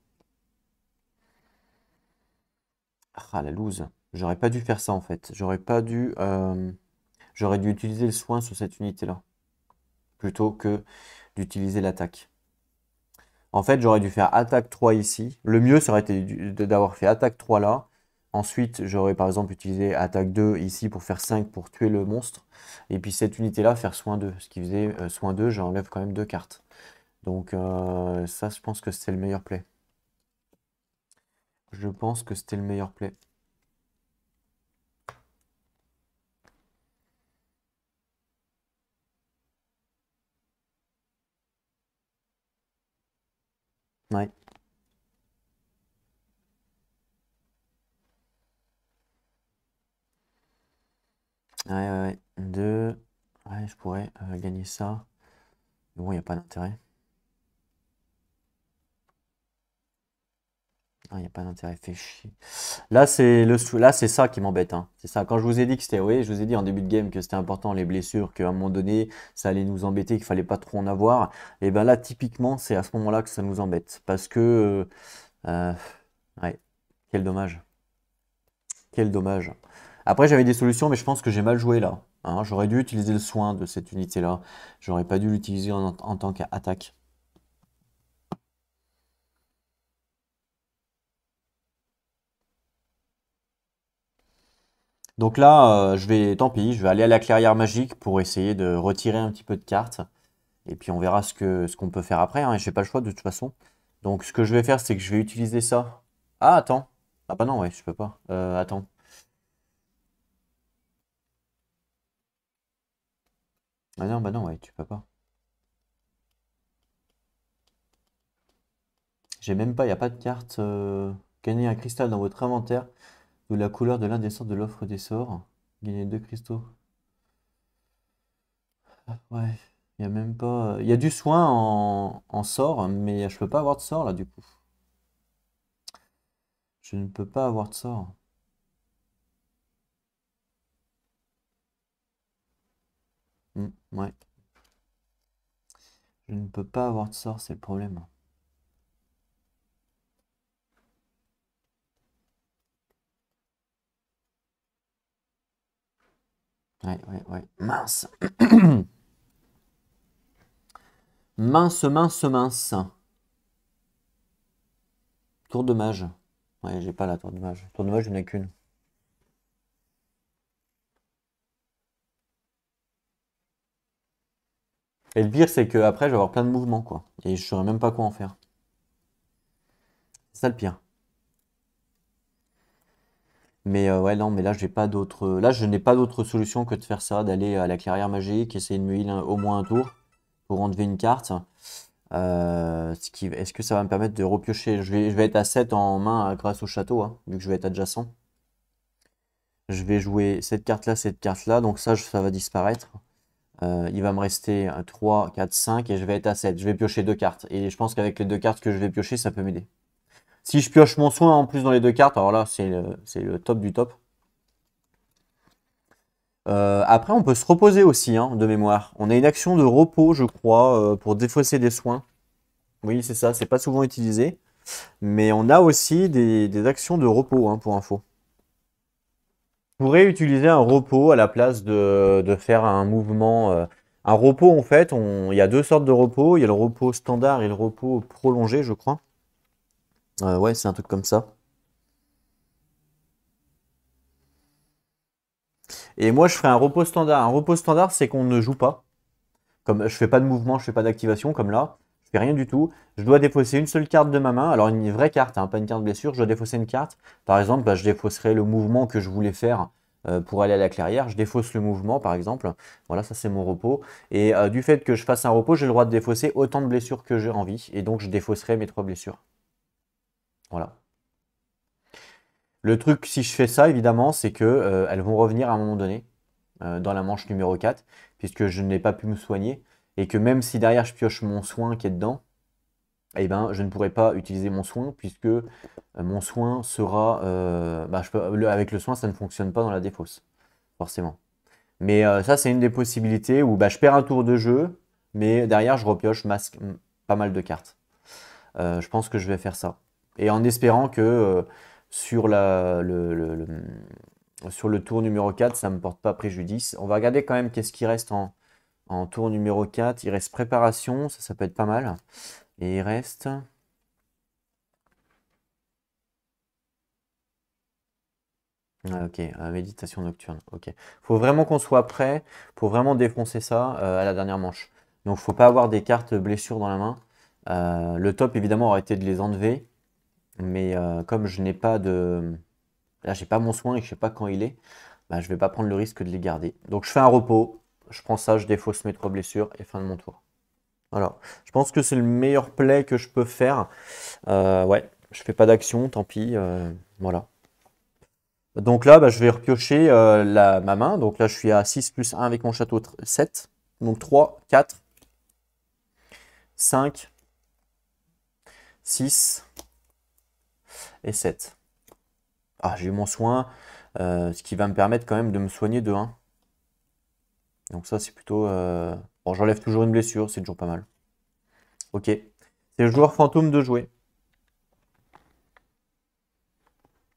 Ah, la loose. J'aurais pas dû faire ça en fait. J'aurais dû utiliser le soin sur cette unité-là plutôt que d'utiliser l'attaque. En fait, j'aurais dû faire attaque 3 ici. Le mieux, ça aurait été d'avoir fait attaque 3 là. Ensuite, j'aurais par exemple utilisé attaque 2 ici pour faire 5 pour tuer le monstre. Et puis cette unité-là, faire soin 2. Ce qui faisait soin 2, j'enlève quand même 2 cartes. Donc ça, je pense que c'était le meilleur play. Je pense que c'était le meilleur play. Ouais, ouais, ouais, ouais. 2. Ouais, je pourrais gagner ça. Mais bon, il n'y a pas d'intérêt. Il n'y a pas d'intérêt, fait chier. Là, c'est ça qui m'embête, hein. C'est ça. Quand je vous ai dit que c'était, oui, je vous ai dit en début de game que c'était important les blessures, qu'à un moment donné, ça allait nous embêter, qu'il fallait pas trop en avoir. Et ben là, typiquement, c'est à ce moment-là que ça nous embête. Parce que, euh, ouais, quel dommage. Quel dommage. Après, j'avais des solutions, mais je pense que j'ai mal joué là, hein. J'aurais dû utiliser le soin de cette unité-là. J'aurais pas dû l'utiliser en tant qu'attaque. Donc là, tant pis, je vais aller à la clairière magique pour essayer de retirer un petit peu de cartes. Et puis on verra ce qu'on peut faire après, hein, et j'ai pas le choix de toute façon. Donc ce que je vais faire, c'est que je vais utiliser ça. Ah, attends. Ah bah non, ouais, je peux pas. Attends. Ah non, bah non, ouais, tu peux pas. J'ai même pas, il n'y a pas de carte. Gagnez un cristal dans votre inventaire de la couleur de l'un des sorts de l'offre des sorts. Gagnez 2 cristaux. Ouais, il y a même pas. Il y a du soin en sort, mais je peux pas avoir de sort là du coup. Je ne peux pas avoir de sort. Ouais, je ne peux pas avoir de sort, c'est le problème. Ouais. Mince. Mince. Tour de mage. Ouais, j'ai pas la tour de mage. Tour de mage, je n'ai qu'une. Et le pire, c'est que après, je vais avoir plein de mouvements, quoi. Et je saurais même pas quoi en faire. C'est ça le pire. Mais ouais, non, mais là, j'ai pas d'autre. Là, je n'ai pas d'autre solution que de faire ça, d'aller à la clairière magique, essayer de me heal au moins un tour pour enlever une carte. Est-ce que ça va me permettre de repiocher? Je vais être à 7 en main grâce au château, hein, vu que je vais être adjacent. Je vais jouer cette carte-là, donc ça va disparaître. Il va me rester 3, 4, 5 et je vais être à 7. Je vais piocher deux cartes. Et je pense qu'avec les deux cartes que je vais piocher, ça peut m'aider. Si je pioche mon soin en plus dans les deux cartes, alors là, c'est le top du top. Après, on peut se reposer aussi, hein, de mémoire. On a une action de repos, je crois, pour défausser des soins. Oui, c'est ça, c'est pas souvent utilisé. Mais on a aussi des actions de repos, hein, pour info. On pourrait utiliser un repos à la place de faire un mouvement. Un repos, en fait, il y a deux sortes de repos. Il y a le repos standard et le repos prolongé, je crois. Ouais, c'est un truc comme ça. Et moi, je ferais un repos standard. Un repos standard, c'est qu'on ne joue pas. Comme je fais pas de mouvement, je fais pas d'activation, comme là. Je fais rien du tout. Je dois défausser une seule carte de ma main. Alors, une vraie carte, hein, pas une carte blessure. Je dois défausser une carte. Par exemple, bah, je défausserai le mouvement que je voulais faire pour aller à la clairière. Je défausse le mouvement, par exemple. Voilà, ça c'est mon repos. Et du fait que je fasse un repos, j'ai le droit de défausser autant de blessures que j'ai envie. Et donc, je défausserai mes 3 blessures. Voilà. Le truc, si je fais ça, évidemment, c'est que elles vont revenir à un moment donné dans la manche numéro 4, puisque je n'ai pas pu me soigner. Et que même si derrière je pioche mon soin qui est dedans, eh ben, je ne pourrai pas utiliser mon soin, puisque mon soin sera. Bah, avec le soin, ça ne fonctionne pas dans la défausse, forcément. Mais ça, c'est une des possibilités où bah, je perds un tour de jeu, mais derrière, je repioche pas mal de cartes. Je pense que je vais faire ça. Et en espérant que sur sur le tour numéro 4, ça ne me porte pas préjudice. On va regarder quand même qu'est-ce qui reste en tour numéro 4. Il reste préparation, ça peut être pas mal. Et il reste. Ah, ok, méditation nocturne. Ok. Faut vraiment qu'on soit prêt pour vraiment défoncer ça à la dernière manche. Donc faut pas avoir des cartes blessures dans la main. Le top évidemment aurait été de les enlever. Mais comme je n'ai pas de. Là, j'ai pas mon soin et que je sais pas quand il est, bah, je vais pas prendre le risque de les garder. Donc je fais un repos, je prends ça, je défausse mes 3 blessures et fin de mon tour. Voilà. Je pense que c'est le meilleur play que je peux faire. Ouais, je fais pas d'action, tant pis. Voilà. Donc là, bah, je vais repiocher ma main. Donc là, je suis à 6 plus 1 avec mon château 7. Donc 3, 4, 5, 6 et 7. Ah, j'ai eu mon soin, ce qui va me permettre quand même de me soigner de 1. Donc ça, c'est plutôt. Bon, j'enlève toujours une blessure, c'est toujours pas mal. Ok. C'est le joueur fantôme de jouer.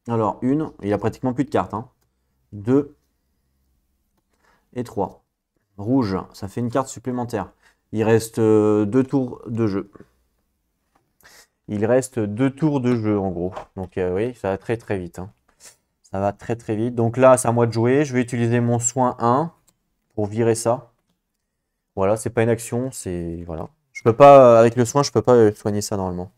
Alors, une, il a pratiquement plus de cartes. Hein. 2 et 3. Rouge, ça fait une carte supplémentaire. Il reste 2 tours de jeu. Il reste 2 tours de jeu en gros. Donc oui, ça va très très vite. Hein. Ça va très très vite. Donc là, c'est à moi de jouer. Je vais utiliser mon soin 1 pour virer ça. Voilà, c'est pas une action, c'est. Voilà. Je peux pas, avec le soin, je peux pas soigner ça normalement.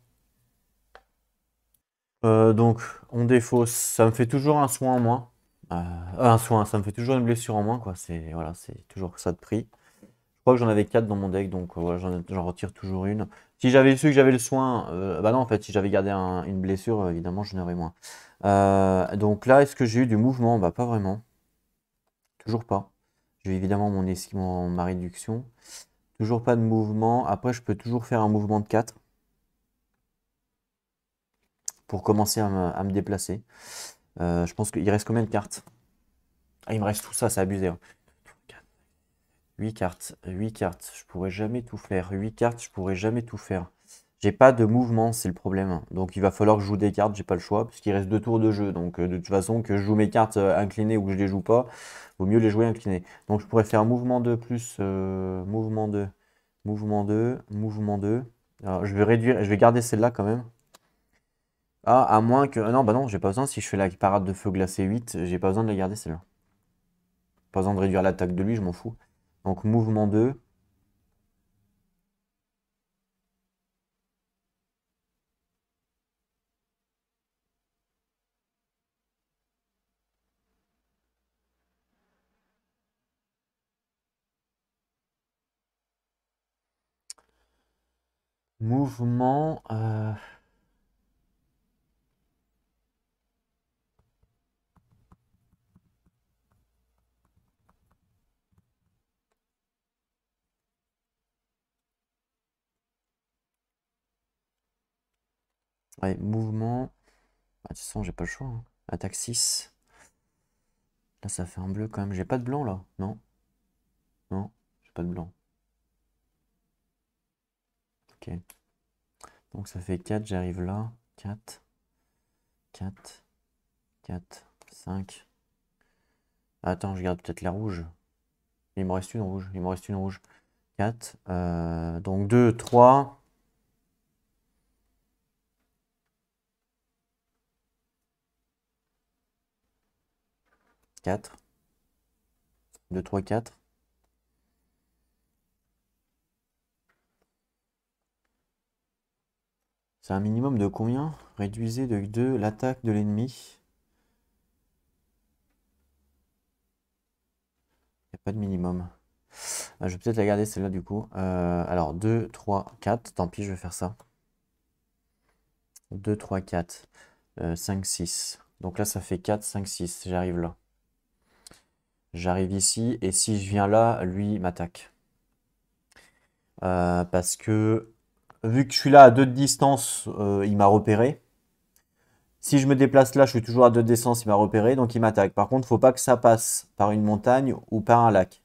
Donc, on défausse. Ça me fait toujours un soin en moins. Un soin, ça me fait toujours une blessure en moins, quoi. C'est voilà, c'est toujours ça de prix. Je crois que j'en avais 4 dans mon deck, donc voilà, j'en retire toujours une. Si j'avais su que j'avais le soin, bah non, en fait, si j'avais gardé une blessure, évidemment, j'en aurais moins. Donc là, est-ce que j'ai eu du mouvement? Bah, pas vraiment. Toujours pas. J'ai évidemment ma réduction. Toujours pas de mouvement. Après, je peux toujours faire un mouvement de 4 pour commencer à me déplacer. Je pense qu'il reste combien de cartes? Ah, il me reste tout ça, c'est abusé, hein. 8 cartes, 8 cartes, je pourrais jamais tout faire. 8 cartes, je pourrais jamais tout faire. J'ai pas de mouvement, c'est le problème. Donc il va falloir que je joue des cartes, j'ai pas le choix, parce qu'il reste 2 tours de jeu. Donc de toute façon, que je joue mes cartes inclinées ou que je les joue pas, vaut mieux les jouer inclinées. Donc je pourrais faire mouvement 2 plus mouvement 2, mouvement 2, mouvement 2. Alors je vais réduire, je vais garder celle-là quand même. Ah, à moins que. Non, bah non, j'ai pas besoin. Si je fais la parade de feu glacé 8, j'ai pas besoin de la garder celle-là. Pas besoin de réduire l'attaque de lui, je m'en fous. Donc mouvement 2. Mouvement. Ouais, mouvement. Ah, de toute façon, j'ai pas le choix, hein. Attaque 6. Là, ça fait un bleu quand même. J'ai pas de blanc là. Non, non, j'ai pas de blanc. Ok. Donc ça fait 4, j'arrive là. 4, 4, 4, 5. Attends, je garde peut-être la rouge. Il me reste une rouge. Il me reste une rouge. 4. Donc 2, 3. 4. 2, 3, 4. C'est un minimum de combien? Réduisez de 2 l'attaque de l'ennemi. Il n'y a pas de minimum. Je vais peut-être la garder celle-là du coup. Alors 2, 3, 4. Tant pis, je vais faire ça. 2, 3, 4. 5, 6. Donc là, ça fait 4, 5, 6. J'arrive là. J'arrive ici. Et si je viens là, lui m'attaque. Parce que vu que je suis là à 2 de distance, il m'a repéré. Si je me déplace là, je suis toujours à 2 de distance, il m'a repéré, donc il m'attaque. Par contre, il ne faut pas que ça passe par une montagne ou par un lac.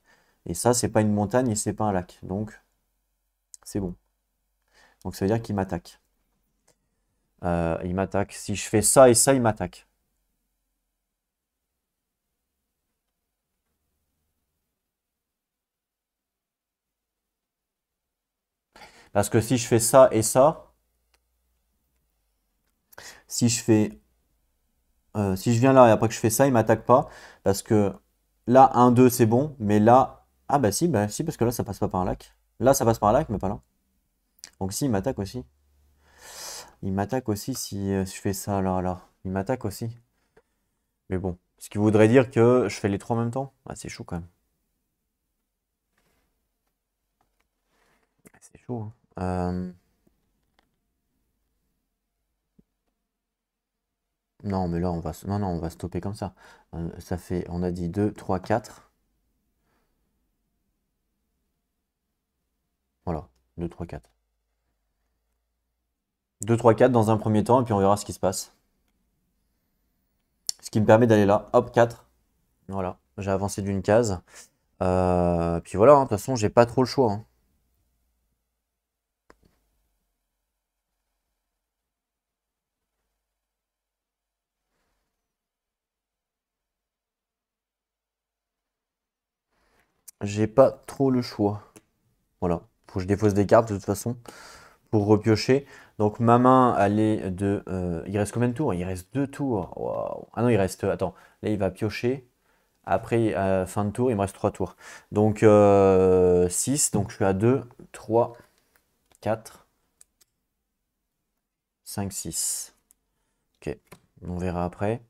Et ça, c'est pas une montagne et c'est pas un lac. Donc, c'est bon. Donc, ça veut dire qu'il m'attaque. Il m'attaque. Si je fais ça et ça, il m'attaque. Parce que si je fais ça et ça, si je fais, si je viens là et après que je fais ça, il m'attaque pas. Parce que là, 1, 2, c'est bon. Mais là, ah bah si, parce que là, ça passe pas par un lac. Là, ça passe par un lac, mais pas là. Donc si, il m'attaque aussi. Il m'attaque aussi si je fais ça alors. Il m'attaque aussi. Mais bon. Ce qui voudrait dire que je fais les trois en même temps. Ah, c'est chaud quand même. C'est chaud, hein. Non, mais là, non, non, on va stopper comme ça. Ça fait, on a dit 2, 3, 4. Voilà, 2, 3, 4. 2, 3, 4 dans un premier temps, et puis on verra ce qui se passe. Ce qui me permet d'aller là. Hop, 4. Voilà, j'ai avancé d'une case. Puis voilà, hein, de toute façon, j'ai pas trop le choix, hein. J'ai pas trop le choix. Voilà, faut que je défausse des cartes de toute façon pour repiocher. Donc ma main, elle est de... il reste combien de tours? Il reste 2 tours. Waouh. Ah non, il reste... Attends, là il va piocher. Après, fin de tour, il me reste 3 tours. Donc 6, donc je suis à 2, 3, 4, 5, 6. Ok, on verra après.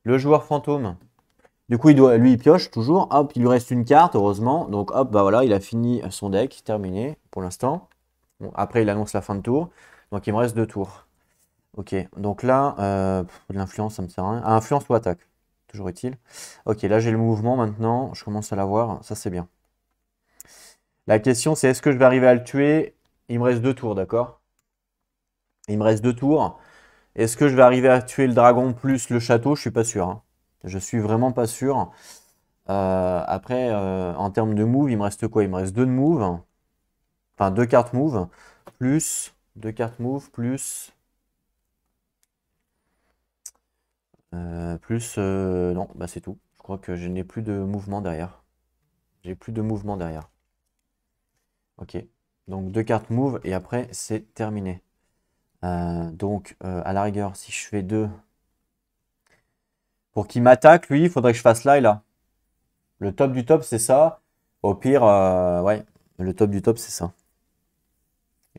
Le joueur fantôme. Du coup, lui, il pioche toujours. Hop, il lui reste une carte, heureusement. Donc hop, bah voilà, il a fini son deck, terminé pour l'instant. Bon, après, il annonce la fin de tour. Donc il me reste 2 tours. Ok, donc là, l'influence, ça me sert à rien. Ah, influence ou attaque? Toujours utile. Ok, là j'ai le mouvement maintenant. Je commence à l'avoir. Ça, c'est bien. La question, c'est est-ce que je vais arriver à le tuer? Il me reste 2 tours, d'accord? Il me reste 2 tours. Est-ce que je vais arriver à tuer le dragon plus le château? Je suis pas sûr, hein. Je suis vraiment pas sûr. Après, en termes de move, il me reste quoi? Il me reste 2 de move. Enfin, 2 cartes move. Plus 2 cartes move. Non, bah c'est tout. Je crois que je n'ai plus de mouvement derrière. J'ai plus de mouvement derrière. Ok. Donc 2 cartes move et après c'est terminé. À la rigueur, si je fais 2. Pour qu'il m'attaque, lui, il faudrait que je fasse là et là. Le top du top, c'est ça. Au pire, ouais, le top du top, c'est ça.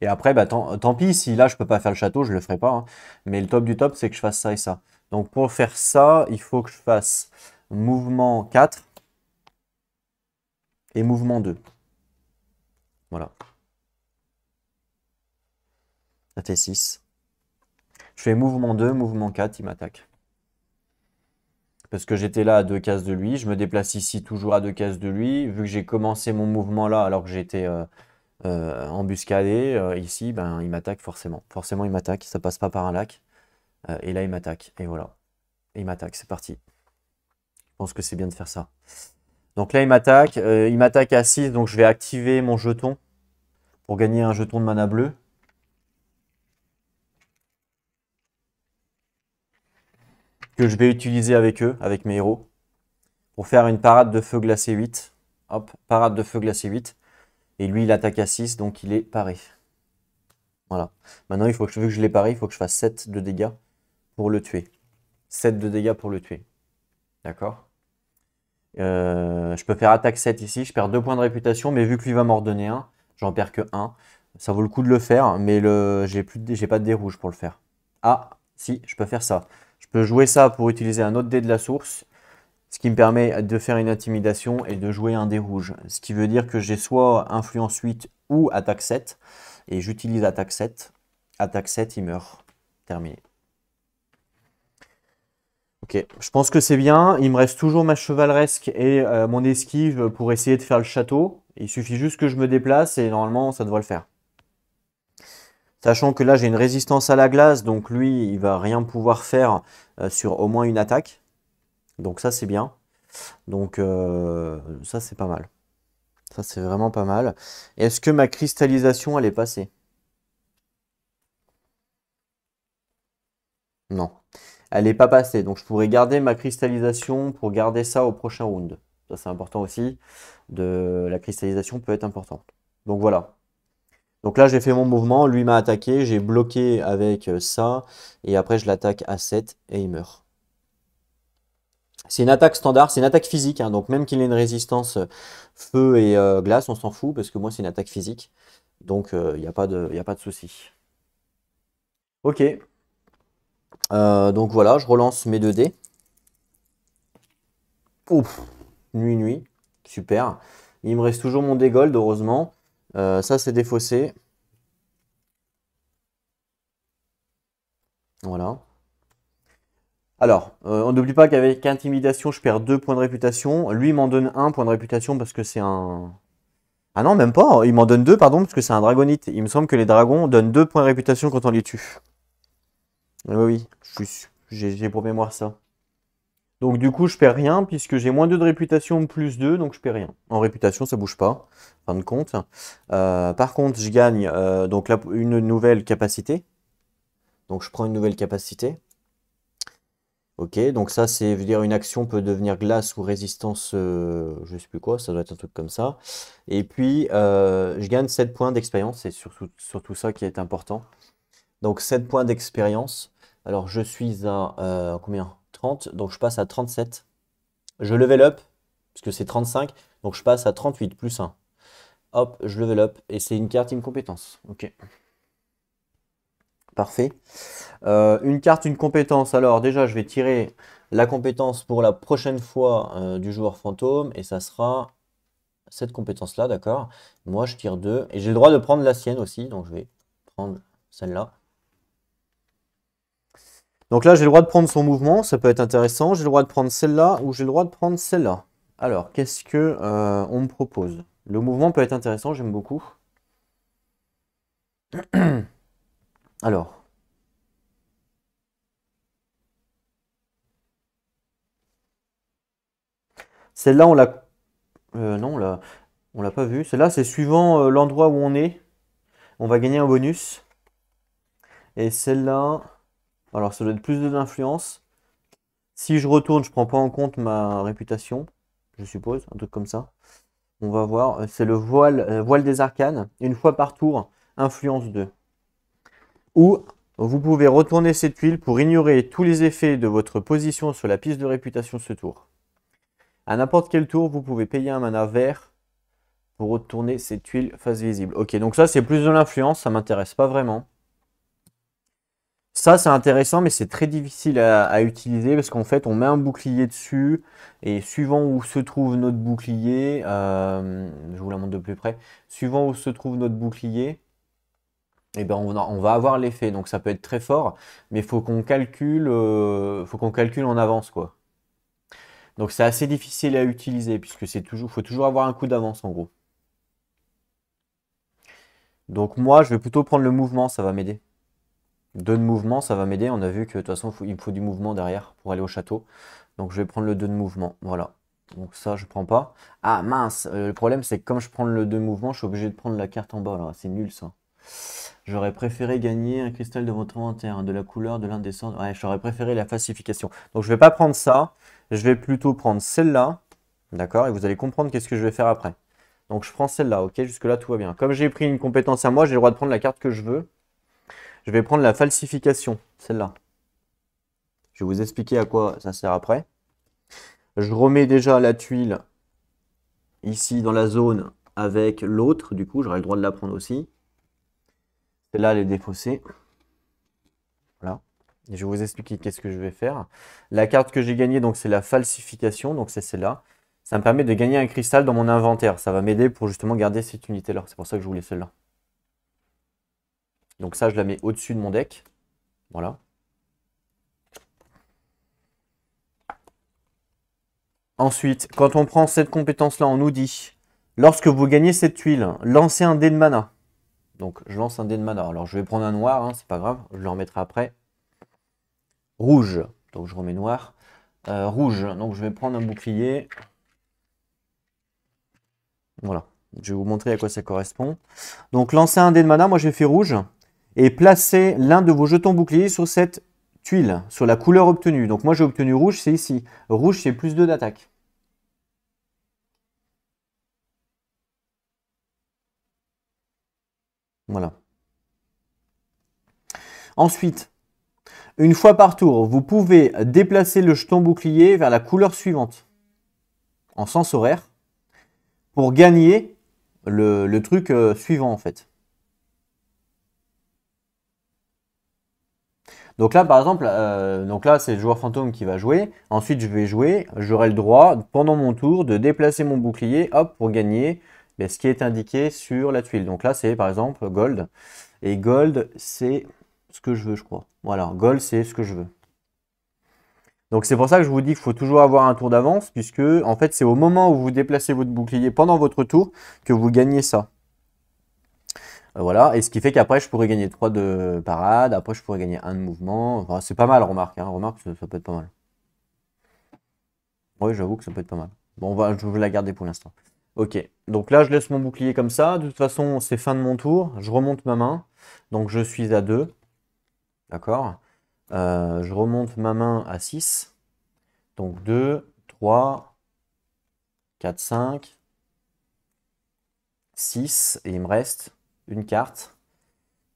Et après, bah, tant pis, si là, je peux pas faire le château, je le ferai pas, hein. Mais le top du top, c'est que je fasse ça et ça. Donc pour faire ça, il faut que je fasse mouvement 4 et mouvement 2. Voilà. Ça fait 6. Je fais mouvement 2, mouvement 4, il m'attaque. Parce que j'étais là à 2 cases de lui. Je me déplace ici toujours à 2 cases de lui. Vu que j'ai commencé mon mouvement là alors que j'étais embuscadé, ici, ben, il m'attaque forcément. Forcément, il m'attaque. Ça passe pas par un lac. Et là, il m'attaque. Et voilà. Et il m'attaque. C'est parti. Je pense que c'est bien de faire ça. Donc là, il m'attaque. Il m'attaque à 6. Donc je vais activer mon jeton pour gagner un jeton de mana bleu. Que je vais utiliser avec eux, avec mes héros. Pour faire une parade de feu glacé 8. Hop, parade de feu glacé 8. Et lui, il attaque à 6, donc il est paré. Voilà. Maintenant, vu que je l'ai paré, il faut que je fasse 7 de dégâts pour le tuer. 7 de dégâts pour le tuer. D'accord? Je peux faire attaque 7 ici. Je perds 2 points de réputation, mais vu que lui va m'en redonner un, j'en perds que 1. Ça vaut le coup de le faire, mais j'ai pas de dé rouge pour le faire. Ah, si, je peux faire ça. Je peux jouer ça pour utiliser un autre dé de la source, ce qui me permet de faire une intimidation et de jouer un dé rouge. Ce qui veut dire que j'ai soit influence 8 ou attaque 7. Et j'utilise attaque 7. Attaque 7, il meurt. Terminé. Ok, je pense que c'est bien. Il me reste toujours ma chevaleresque et mon esquive pour essayer de faire le château. Il suffit juste que je me déplace et normalement ça devrait le faire. Sachant que là j'ai une résistance à la glace, donc lui il va rien pouvoir faire sur au moins une attaque. Donc ça c'est bien. Donc ça c'est pas mal. Ça c'est vraiment pas mal. Est-ce que ma cristallisation elle est passée? Non. Elle n'est pas passée. Donc je pourrais garder ma cristallisation pour garder ça au prochain round. Ça c'est important aussi. La cristallisation peut être importante. Donc voilà. Donc là j'ai fait mon mouvement. Lui m'a attaqué. J'ai bloqué avec ça. Et après je l'attaque à 7 et il meurt. C'est une attaque standard. C'est une attaque physique, hein. Donc même qu'il ait une résistance feu et glace, on s'en fout. Parce que moi c'est une attaque physique. Donc il n'y a pas de souci. Ok. Donc voilà, je relance mes 2 dés. Ouf, nuit. Super. Il me reste toujours mon dégold, heureusement. Ça, c'est défaussé. Voilà. Alors, on n'oublie pas qu'avec intimidation, je perds 2 points de réputation. Lui, il m'en donne 1 point de réputation parce que c'est un... Ah non, même pas. Il m'en donne 2, pardon, parce que c'est un dragonite. Il me semble que les dragons donnent 2 points de réputation quand on les tue. Oui, j'ai pour mémoire ça. Donc du coup, je perds rien puisque j'ai moins 2 de réputation plus 2, donc je perds rien. En réputation, ça bouge pas, fin de compte. Par contre, je gagne donc là, une nouvelle capacité. Donc je prends une nouvelle capacité. Ok, donc ça, c'est veut dire une action peut devenir glace ou résistance, je sais plus quoi, ça doit être un truc comme ça. Et puis, je gagne 7 points d'expérience, c'est surtout ça qui est important. Donc 7 points d'expérience. Alors je suis à combien? 30, donc je passe à 37. Je level up, parce que c'est 35, donc je passe à 38 plus 1. Hop, je level up, et c'est une carte, une compétence. Ok. Parfait. Une carte, une compétence. Alors déjà, je vais tirer la compétence pour la prochaine fois du joueur fantôme, et ça sera cette compétence-là, d'accord? Moi, je tire 2, et j'ai le droit de prendre la sienne aussi, donc je vais prendre celle-là. Donc là, j'ai le droit de prendre son mouvement, ça peut être intéressant. J'ai le droit de prendre celle-là ou j'ai le droit de prendre celle-là. Alors, qu'est-ce que on me propose? Le mouvement peut être intéressant, j'aime beaucoup. Alors, celle-là, on l'a... non, on l'a pas vue. Celle-là, c'est suivant l'endroit où on est. On va gagner un bonus. Et celle-là, alors ça doit être plus de l'influence. Si je retourne, je prends pas en compte ma réputation, je suppose, un truc comme ça. On va voir, c'est le voile des arcanes. Une fois par tour, influence 2. Ou vous pouvez retourner cette tuile pour ignorer tous les effets de votre position sur la piste de réputation ce tour. À n'importe quel tour, vous pouvez payer un mana vert pour retourner cette tuile face visible. Ok, donc ça c'est plus de l'influence, ça m'intéresse pas vraiment. Ça c'est intéressant, mais c'est très difficile à utiliser parce qu'en fait on met un bouclier dessus et suivant où se trouve notre bouclier, je vous la montre de plus près, suivant où se trouve notre bouclier, eh ben on va avoir l'effet. Donc ça peut être très fort, mais faut qu'on calcule en avance quoi. Donc c'est assez difficile à utiliser puisque faut toujours avoir un coup d'avance en gros. Donc moi je vais plutôt prendre le mouvement, ça va m'aider. 2 de mouvement, ça va m'aider. On a vu que de toute façon il me faut du mouvement derrière pour aller au château. Donc je vais prendre le 2 de mouvement. Voilà. Donc ça je prends pas. Ah mince, le problème c'est que comme je prends le 2 de mouvement, je suis obligé de prendre la carte en bas là. C'est nul ça. J'aurais préféré gagner un cristal de votre inventaire, de la couleur de l'un des cendres. Ouais, j'aurais préféré la falsification. Donc je vais pas prendre ça. Je vais plutôt prendre celle-là. D'accord? Et vous allez comprendre qu'est-ce que je vais faire après. Donc je prends celle-là, ok? Jusque-là tout va bien. Comme j'ai pris une compétence à moi, j'ai le droit de prendre la carte que je veux. Je vais prendre la falsification, celle-là. Je vais vous expliquer à quoi ça sert après. Je remets déjà la tuile ici dans la zone avec l'autre. Du coup, j'aurai le droit de la prendre aussi. Celle-là, elle est défaussée. Voilà. Et je vais vous expliquer qu'est-ce que je vais faire. La carte que j'ai gagnée, donc c'est la falsification. Donc c'est celle-là. Ça me permet de gagner un cristal dans mon inventaire. Ça va m'aider pour justement garder cette unité-là. C'est pour ça que je voulais celle-là. Donc ça, je la mets au-dessus de mon deck. Voilà. Ensuite, quand on prend cette compétence-là, on nous dit, lorsque vous gagnez cette tuile, lancez un dé de mana. Donc, je lance un dé de mana. Alors, je vais prendre un noir, hein, c'est pas grave, je le remettrai après. Rouge, donc je remets noir. Rouge, donc je vais prendre un bouclier. Voilà, je vais vous montrer à quoi ça correspond. Donc, lancer un dé de mana, moi j'ai fait rouge. Et placez l'un de vos jetons boucliers sur cette tuile, sur la couleur obtenue. Donc, moi j'ai obtenu rouge, c'est ici. Rouge, c'est plus 2 d'attaque. Voilà. Ensuite, une fois par tour, vous pouvez déplacer le jeton bouclier vers la couleur suivante, en sens horaire, pour gagner le truc suivant en fait. Donc là, par exemple, donc là c'est le joueur fantôme qui va jouer. Ensuite, je vais jouer. J'aurai le droit, pendant mon tour, de déplacer mon bouclier, hop, pour gagner ce qui est indiqué sur la tuile. Donc là, c'est par exemple gold. Et gold, c'est ce que je veux, je crois. Voilà, gold, c'est ce que je veux. Donc c'est pour ça que je vous dis qu'il faut toujours avoir un tour d'avance, puisque en fait c'est au moment où vous déplacez votre bouclier pendant votre tour que vous gagnez ça. Voilà, et ce qui fait qu'après je pourrais gagner 3 de parade, après je pourrais gagner 1 de mouvement. Enfin, c'est pas mal, remarque, hein. Remarque, ça peut être pas mal. Oui, j'avoue que ça peut être pas mal. Bon, je vais la garder pour l'instant. Ok, donc là je laisse mon bouclier comme ça. De toute façon, c'est fin de mon tour. Je remonte ma main. Donc je suis à 2. D'accord. Je remonte ma main à 6. Donc 2, 3, 4, 5, 6. Et il me reste une carte.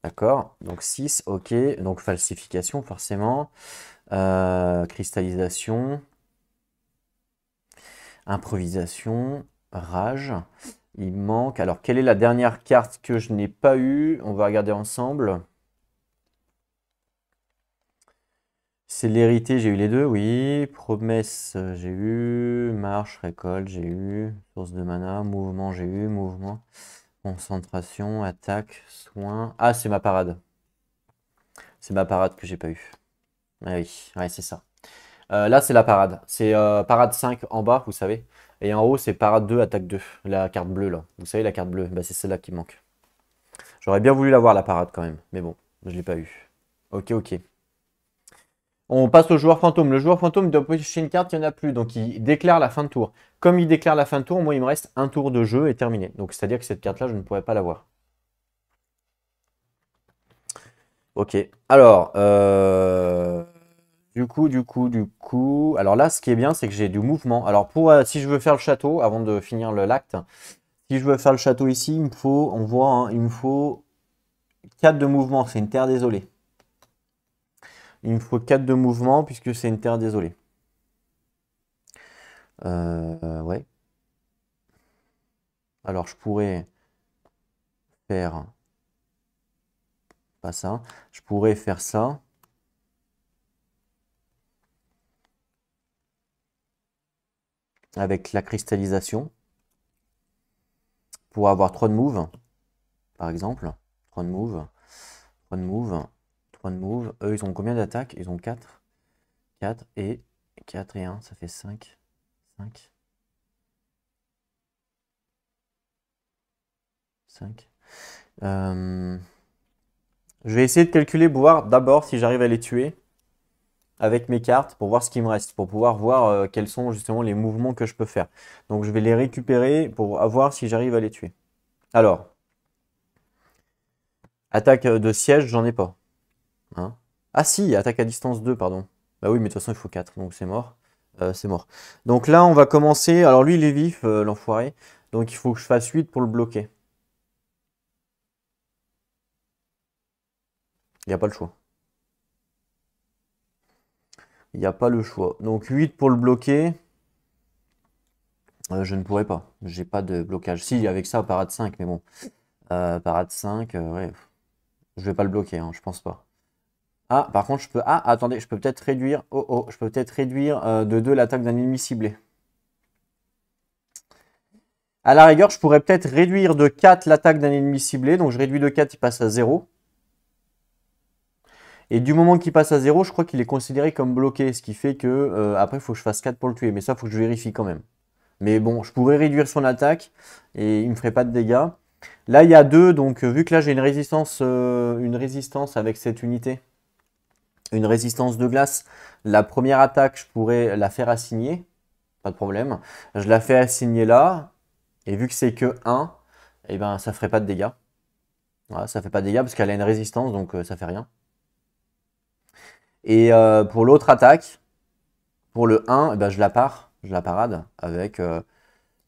D'accord. Donc 6, ok. Donc falsification, forcément. Cristallisation. Improvisation. Rage. Il manque. Alors, quelle est la dernière carte que je n'ai pas eue? On va regarder ensemble. Célérité, j'ai eu les deux, oui. Promesse, j'ai eu. Marche, récolte, j'ai eu. Source de mana. Mouvement, j'ai eu. Mouvement. Concentration, attaque, soin. Ah, c'est ma parade. C'est ma parade que j'ai pas eu. Ah oui, ouais, c'est ça. Là, c'est la parade. C'est parade 5 en bas, vous savez. Et en haut, c'est parade 2, attaque 2. La carte bleue, là. Vous savez, la carte bleue, bah, c'est celle-là qui manque. J'aurais bien voulu l'avoir, la parade, quand même. Mais bon, je l'ai pas eu. Ok, ok. On passe au joueur fantôme. Le joueur fantôme doit piocher une carte, il n'y en a plus. Donc, il déclare la fin de tour. Comme il déclare la fin de tour, moi, il me reste un tour de jeu et terminé. Donc, c'est-à-dire que cette carte-là, je ne pourrais pas l'avoir. Ok. Alors, du coup. Alors là, ce qui est bien, c'est que j'ai du mouvement. Alors, si je veux faire le château, avant de finir l'acte, si je veux faire le château ici, il me faut, on voit, hein, il me faut 4 de mouvement. C'est une terre désolée. Il me faut 4 de mouvement puisque c'est une terre désolée. Ouais. Alors, je pourrais faire pas ça. Je pourrais faire ça. Avec la cristallisation. Pour avoir 3 de move, par exemple. 3 de move. 3 de move. 3 de move. Eux, ils ont combien d'attaques? Ils ont 4. 4 et 4 et 1, ça fait 5. 5. 5. Je vais essayer de calculer pour voir d'abord si j'arrive à les tuer avec mes cartes pour voir ce qui me reste, pour pouvoir voir quels sont justement les mouvements que je peux faire. Donc je vais les récupérer pour voir si j'arrive à les tuer. Alors, attaque de siège, j'en ai pas. Hein. Ah si, attaque à distance 2, pardon. Bah oui, mais de toute façon il faut 4, donc c'est mort. C'est mort. Donc là, on va commencer. Alors lui, il est vif, l'enfoiré. Donc il faut que je fasse 8 pour le bloquer. Il n'y a pas le choix. Il n'y a pas le choix. Donc 8 pour le bloquer. Je ne pourrais pas. J'ai pas de blocage. Si, avec ça, parade 5, mais bon. Parade 5, ouais. Je vais pas le bloquer, hein, je pense pas. Ah, par contre, je peux. Ah, attendez, je peux peut-être réduire. Oh, oh, je peux peut-être réduire de 2 l'attaque d'un ennemi ciblé. À la rigueur, je pourrais peut-être réduire de 4 l'attaque d'un ennemi ciblé. Donc je réduis de 4, il passe à 0. Et du moment qu'il passe à 0, je crois qu'il est considéré comme bloqué. Ce qui fait que après, il faut que je fasse 4 pour le tuer. Mais ça, il faut que je vérifie quand même. Mais bon, je pourrais réduire son attaque et il ne me ferait pas de dégâts. Là, il y a 2, donc vu que là j'ai une résistance avec cette unité, une résistance de glace, la première attaque, je pourrais la faire assigner, pas de problème. Je la fais assigner là, et vu que c'est que 1, et ben ça ferait pas de dégâts. Voilà, ça fait pas de dégâts parce qu'elle a une résistance, donc ça fait rien. Et pour l'autre attaque, pour le 1, eh ben, je la parade avec.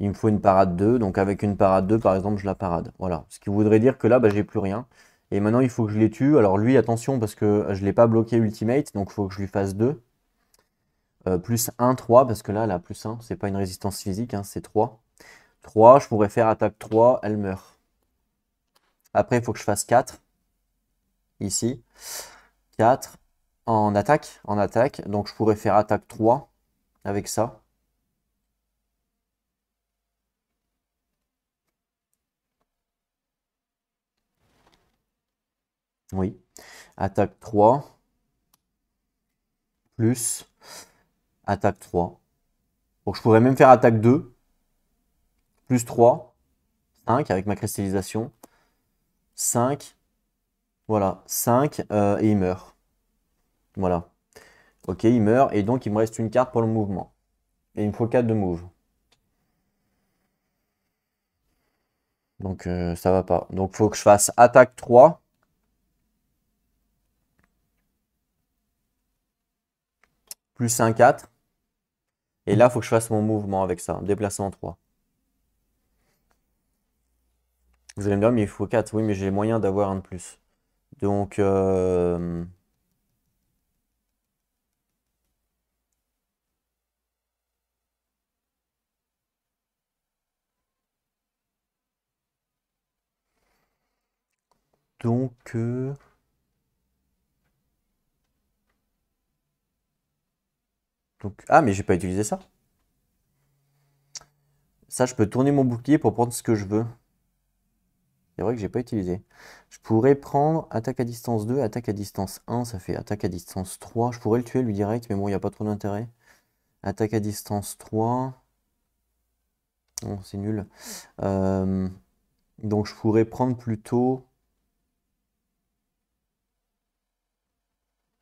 Il me faut une parade 2, donc avec une parade 2, par exemple, je la parade. Voilà. Ce qui voudrait dire que là, bah, j'ai plus rien. Et maintenant, il faut que je les tue. Alors lui, attention, parce que je ne l'ai pas bloqué ultimate, donc il faut que je lui fasse 2. Plus 1, 3, parce que là, la plus 1, c'est pas une résistance physique, hein, c'est 3. 3, je pourrais faire attaque 3, elle meurt. Après, il faut que je fasse 4, ici. 4 en attaque. Donc je pourrais faire attaque 3 avec ça. Oui. Attaque 3 plus attaque 3. Donc je pourrais même faire attaque 2 plus 3, 5 avec ma cristallisation. 5, voilà, 5 et il meurt. Voilà. Ok, il meurt et donc il me reste une carte pour le mouvement. Et il me faut 4 de move. Donc ça va pas. Donc il faut que je fasse attaque 3 plus un 4. Et là, il faut que je fasse mon mouvement avec ça. Déplacement 3. Vous allez me dire, mais il faut 4. Oui, mais j'ai moyen d'avoir un de plus. Donc, donc, ah, mais j'ai pas utilisé ça. Ça, je peux tourner mon bouclier pour prendre ce que je veux. C'est vrai que j'ai pas utilisé. Je pourrais prendre attaque à distance 2, attaque à distance 1, ça fait attaque à distance 3. Je pourrais le tuer lui direct, mais bon, il n'y a pas trop d'intérêt. Attaque à distance 3. Non, c'est nul. Euh, donc je pourrais prendre plutôt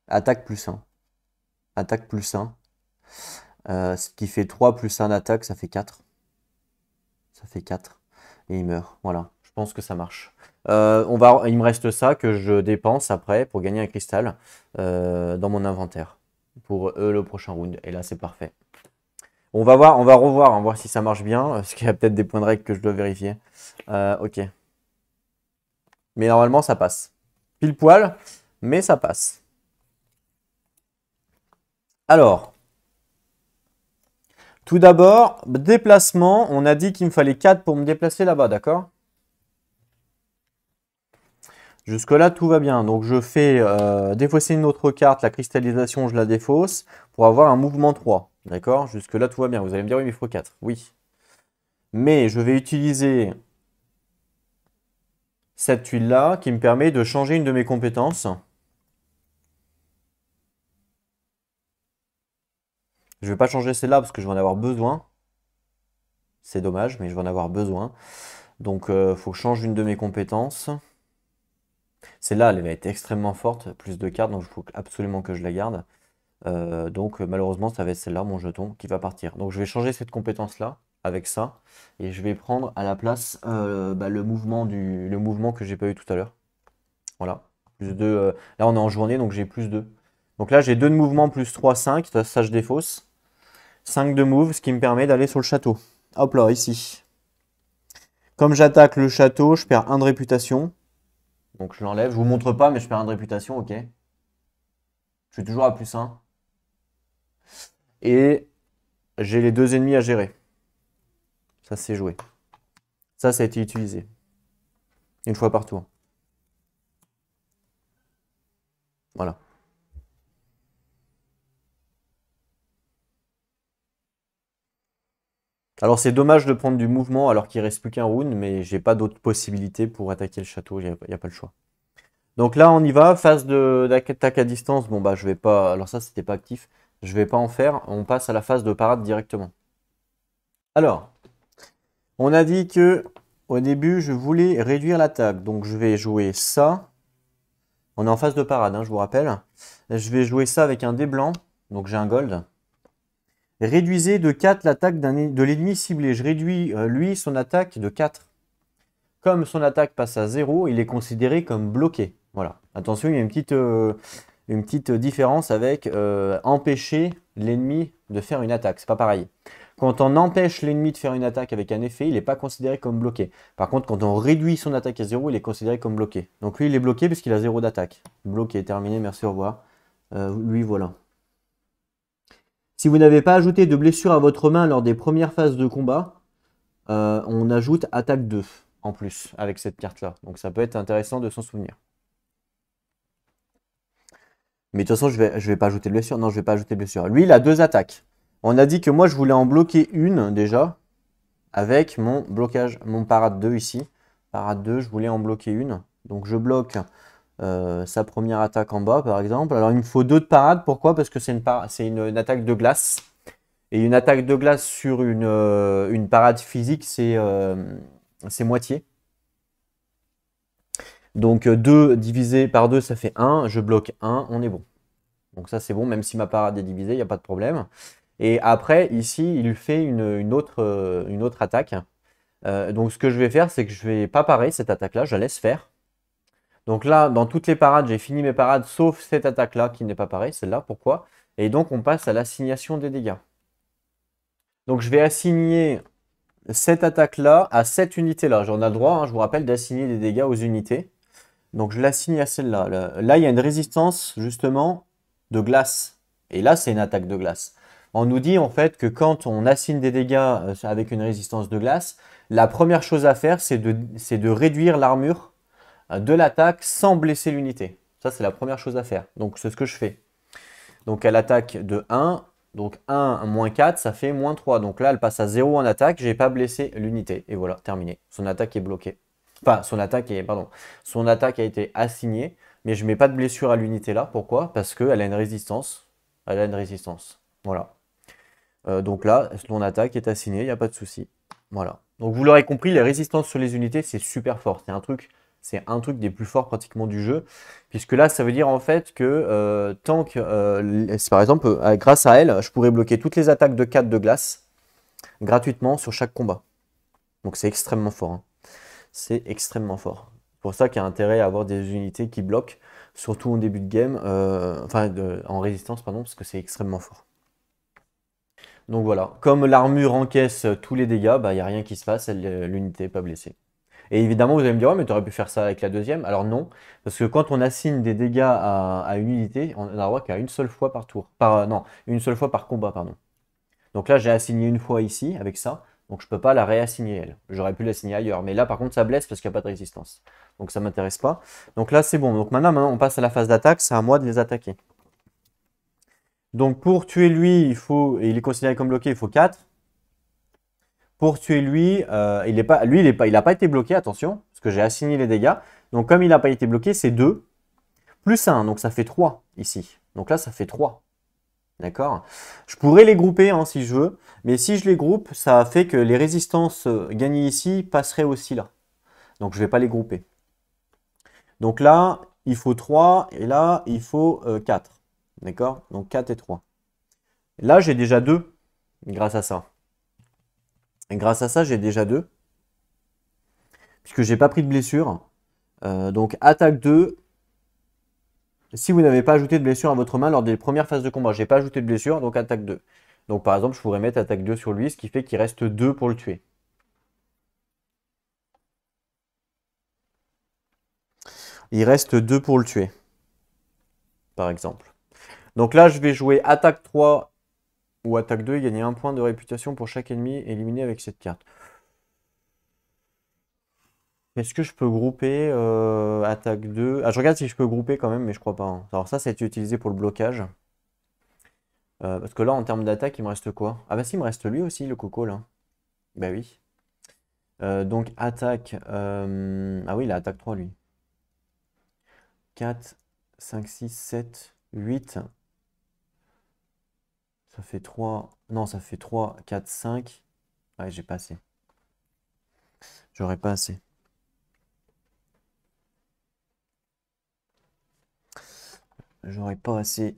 attaque plus 1. Attaque plus 1. Ce qui fait 3 plus 1 attaque, ça fait 4. Ça fait 4. Et il meurt. Voilà. Je pense que ça marche. Il me reste ça que je dépense après pour gagner un cristal dans mon inventaire. Pour le prochain round. Et là, c'est parfait. On va voir, on va revoir, voir si ça marche bien. Parce qu'il y a peut-être des points de règle que je dois vérifier. Ok. Mais normalement, ça passe. Pile poil, mais ça passe. Alors. Tout d'abord, déplacement. On a dit qu'il me fallait 4 pour me déplacer là-bas, d'accord? Jusque-là, tout va bien. Donc, je fais défausser une autre carte. La cristallisation, je la défausse pour avoir un mouvement 3. D'accord? Jusque-là, tout va bien. Vous allez me dire, oui, mais il faut 4. Oui. Mais je vais utiliser cette tuile-là qui me permet de changer une de mes compétences. Je ne vais pas changer celle-là parce que je vais en avoir besoin. C'est dommage, mais je vais en avoir besoin. Donc, il faut que je change une de mes compétences. Celle-là, elle va être extrêmement forte, plus de cartes, donc il faut absolument que je la garde. Donc malheureusement, ça va être celle-là, mon jeton, qui va partir. Donc je vais changer cette compétence-là avec ça, et je vais prendre à la place le mouvement que j'ai pas eu tout à l'heure. Voilà. Plus 2. Là, on est en journée, donc j'ai plus 2. Donc là, j'ai 2 de mouvement, plus 3, 5. Ça, je défausse. 5 de move, ce qui me permet d'aller sur le château. Hop là, ici. Comme j'attaque le château, je perds 1 de réputation. Donc je l'enlève. Je vous montre pas, mais je perds 1 de réputation, ok. Je suis toujours à plus 1. Et j'ai les 2 ennemis à gérer. Ça c'est joué. Ça a été utilisé. Une fois par tour. Voilà. Alors c'est dommage de prendre du mouvement alors qu'il reste plus qu'un round, mais j'ai pas d'autre possibilité pour attaquer le château, il n'y a pas le choix. Donc là on y va, phase d'attaque à distance, bon bah je vais pas, alors ça c'était pas actif, je vais pas en faire, on passe à la phase de parade directement. Alors, on a dit que au début je voulais réduire l'attaque, donc je vais jouer ça. On est en phase de parade, hein, je vous rappelle. Je vais jouer ça avec un dé blanc, donc j'ai un gold. Réduisez de 4 l'attaque de l'ennemi ciblé. Je réduis, lui, son attaque de 4. Comme son attaque passe à 0, il est considéré comme bloqué. Voilà. Attention, il y a une petite différence avec empêcher l'ennemi de faire une attaque. C'est pas pareil. Quand on empêche l'ennemi de faire une attaque avec un effet, il n'est pas considéré comme bloqué. Par contre, quand on réduit son attaque à 0, il est considéré comme bloqué. Donc lui, il est bloqué puisqu'il a 0 d'attaque. Bloqué, terminé, merci, au revoir. Lui, voilà. Si vous n'avez pas ajouté de blessure à votre main lors des premières phases de combat, on ajoute attaque 2 en plus avec cette carte-là. Donc ça peut être intéressant de s'en souvenir. Mais de toute façon, je vais pas ajouter de blessure. Non, je vais pas ajouter de blessure. Lui, il a 2 attaques. On a dit que moi, je voulais en bloquer une déjà avec mon blocage, mon parade 2 ici. Parade 2, je voulais en bloquer une. Donc je bloque sa première attaque en bas, par exemple. Alors il me faut 2 de parade. Pourquoi? Parce que c'est une attaque de glace. Et une attaque de glace sur une parade physique, c'est moitié. Donc 2 divisé par 2, ça fait 1. Je bloque 1, on est bon. Donc ça, c'est bon, même si ma parade est divisée, il n'y a pas de problème. Et après, ici, il fait une autre attaque. Donc ce que je vais faire, c'est que je vais pas parer cette attaque-là, je la laisse faire. Donc là, dans toutes les parades, j'ai fini mes parades, sauf cette attaque-là qui n'est pas pareille, celle-là. Pourquoi? Et donc, on passe à l'assignation des dégâts. Donc, je vais assigner cette attaque-là à cette unité-là. J'en ai le droit, hein, je vous rappelle, d'assigner des dégâts aux unités. Donc, je l'assigne à celle-là. Là, il y a une résistance, justement, de glace. Et là, c'est une attaque de glace. On nous dit, en fait, que quand on assigne des dégâts avec une résistance de glace, la première chose à faire, c'est de réduire l'armure de l'attaque sans blesser l'unité. Ça, c'est la première chose à faire. Donc, c'est ce que je fais. Donc, elle attaque de 1. Donc, 1 moins 4, ça fait moins 3. Donc là, elle passe à 0 en attaque. Je n'ai pas blessé l'unité. Et voilà, terminé. Son attaque est bloquée. Enfin, son attaque a été assignée, mais je mets pas de blessure à l'unité là. Pourquoi? Parce qu'elle a une résistance. Elle a une résistance. Voilà. Donc là, son attaque est assignée, il n'y a pas de souci. Voilà. Donc vous l'aurez compris, les résistances sur les unités, c'est super fort. C'est un truc des plus forts pratiquement du jeu. Puisque là, ça veut dire en fait que tant que, par exemple, grâce à elle, je pourrais bloquer toutes les attaques de 4 de glace gratuitement sur chaque combat. Donc c'est extrêmement fort, hein. C'est extrêmement fort. C'est pour ça qu'il y a intérêt à avoir des unités qui bloquent, surtout en début de game, en résistance, pardon, parce que c'est extrêmement fort. Donc voilà, comme l'armure encaisse tous les dégâts, bah, il n'y a rien qui se passe, l'unité n'est pas blessée. Et évidemment, vous allez me dire, ouais, mais tu aurais pu faire ça avec la deuxième. Alors non, parce que quand on assigne des dégâts à une unité, on n'a droit qu'à une seule fois par tour. Non, une seule fois par combat, pardon. Donc là, j'ai assigné une fois ici avec ça, donc je ne peux pas la réassigner elle. J'aurais pu l'assigner ailleurs, mais là par contre ça blesse parce qu'il n'y a pas de résistance. Donc ça ne m'intéresse pas. Donc là c'est bon. Donc maintenant on passe à la phase d'attaque, c'est à moi de les attaquer. Donc pour tuer lui, il est considéré comme bloqué, il faut 4. Pour tuer lui, il n'a pas été bloqué, attention, parce que j'ai assigné les dégâts. Donc comme il n'a pas été bloqué, c'est 2, plus 1, donc ça fait 3 ici. Donc là ça fait 3. D'accord? Je pourrais les grouper hein, si je veux, mais si je les groupe, ça fait que les résistances gagnées ici passeraient aussi là. Donc je ne vais pas les grouper. Donc là, il faut 3 et là, il faut 4. D'accord? Donc 4 et 3. Là, j'ai déjà 2 grâce à ça. Et grâce à ça, j'ai déjà 2. Puisque j'ai pas pris de blessure. Donc attaque 2. Si vous n'avez pas ajouté de blessure à votre main lors des premières phases de combat, j'ai pas ajouté de blessure, donc attaque 2. Donc par exemple, je pourrais mettre attaque 2 sur lui, ce qui fait qu'il reste 2 pour le tuer. Il reste 2 pour le tuer, par exemple. Donc là, je vais jouer attaque 3 ou attaque 2 et gagner 1 point de réputation pour chaque ennemi éliminé avec cette carte. Est-ce que je peux grouper attaque 2? Ah, je regarde si je peux grouper quand même, mais je crois pas, hein. Alors ça a été utilisé pour le blocage. Parce que là, en termes d'attaque, il me reste quoi? Ah bah si, il me reste lui aussi, le coco, là. Bah oui. Donc attaque... Ah oui, il a attaque 3, lui. 4, 5, 6, 7, 8. Ça fait 3... Non, ça fait 3, 4, 5. Ouais, j'ai pas assez. J'aurais pas assez. J'aurais pas assez.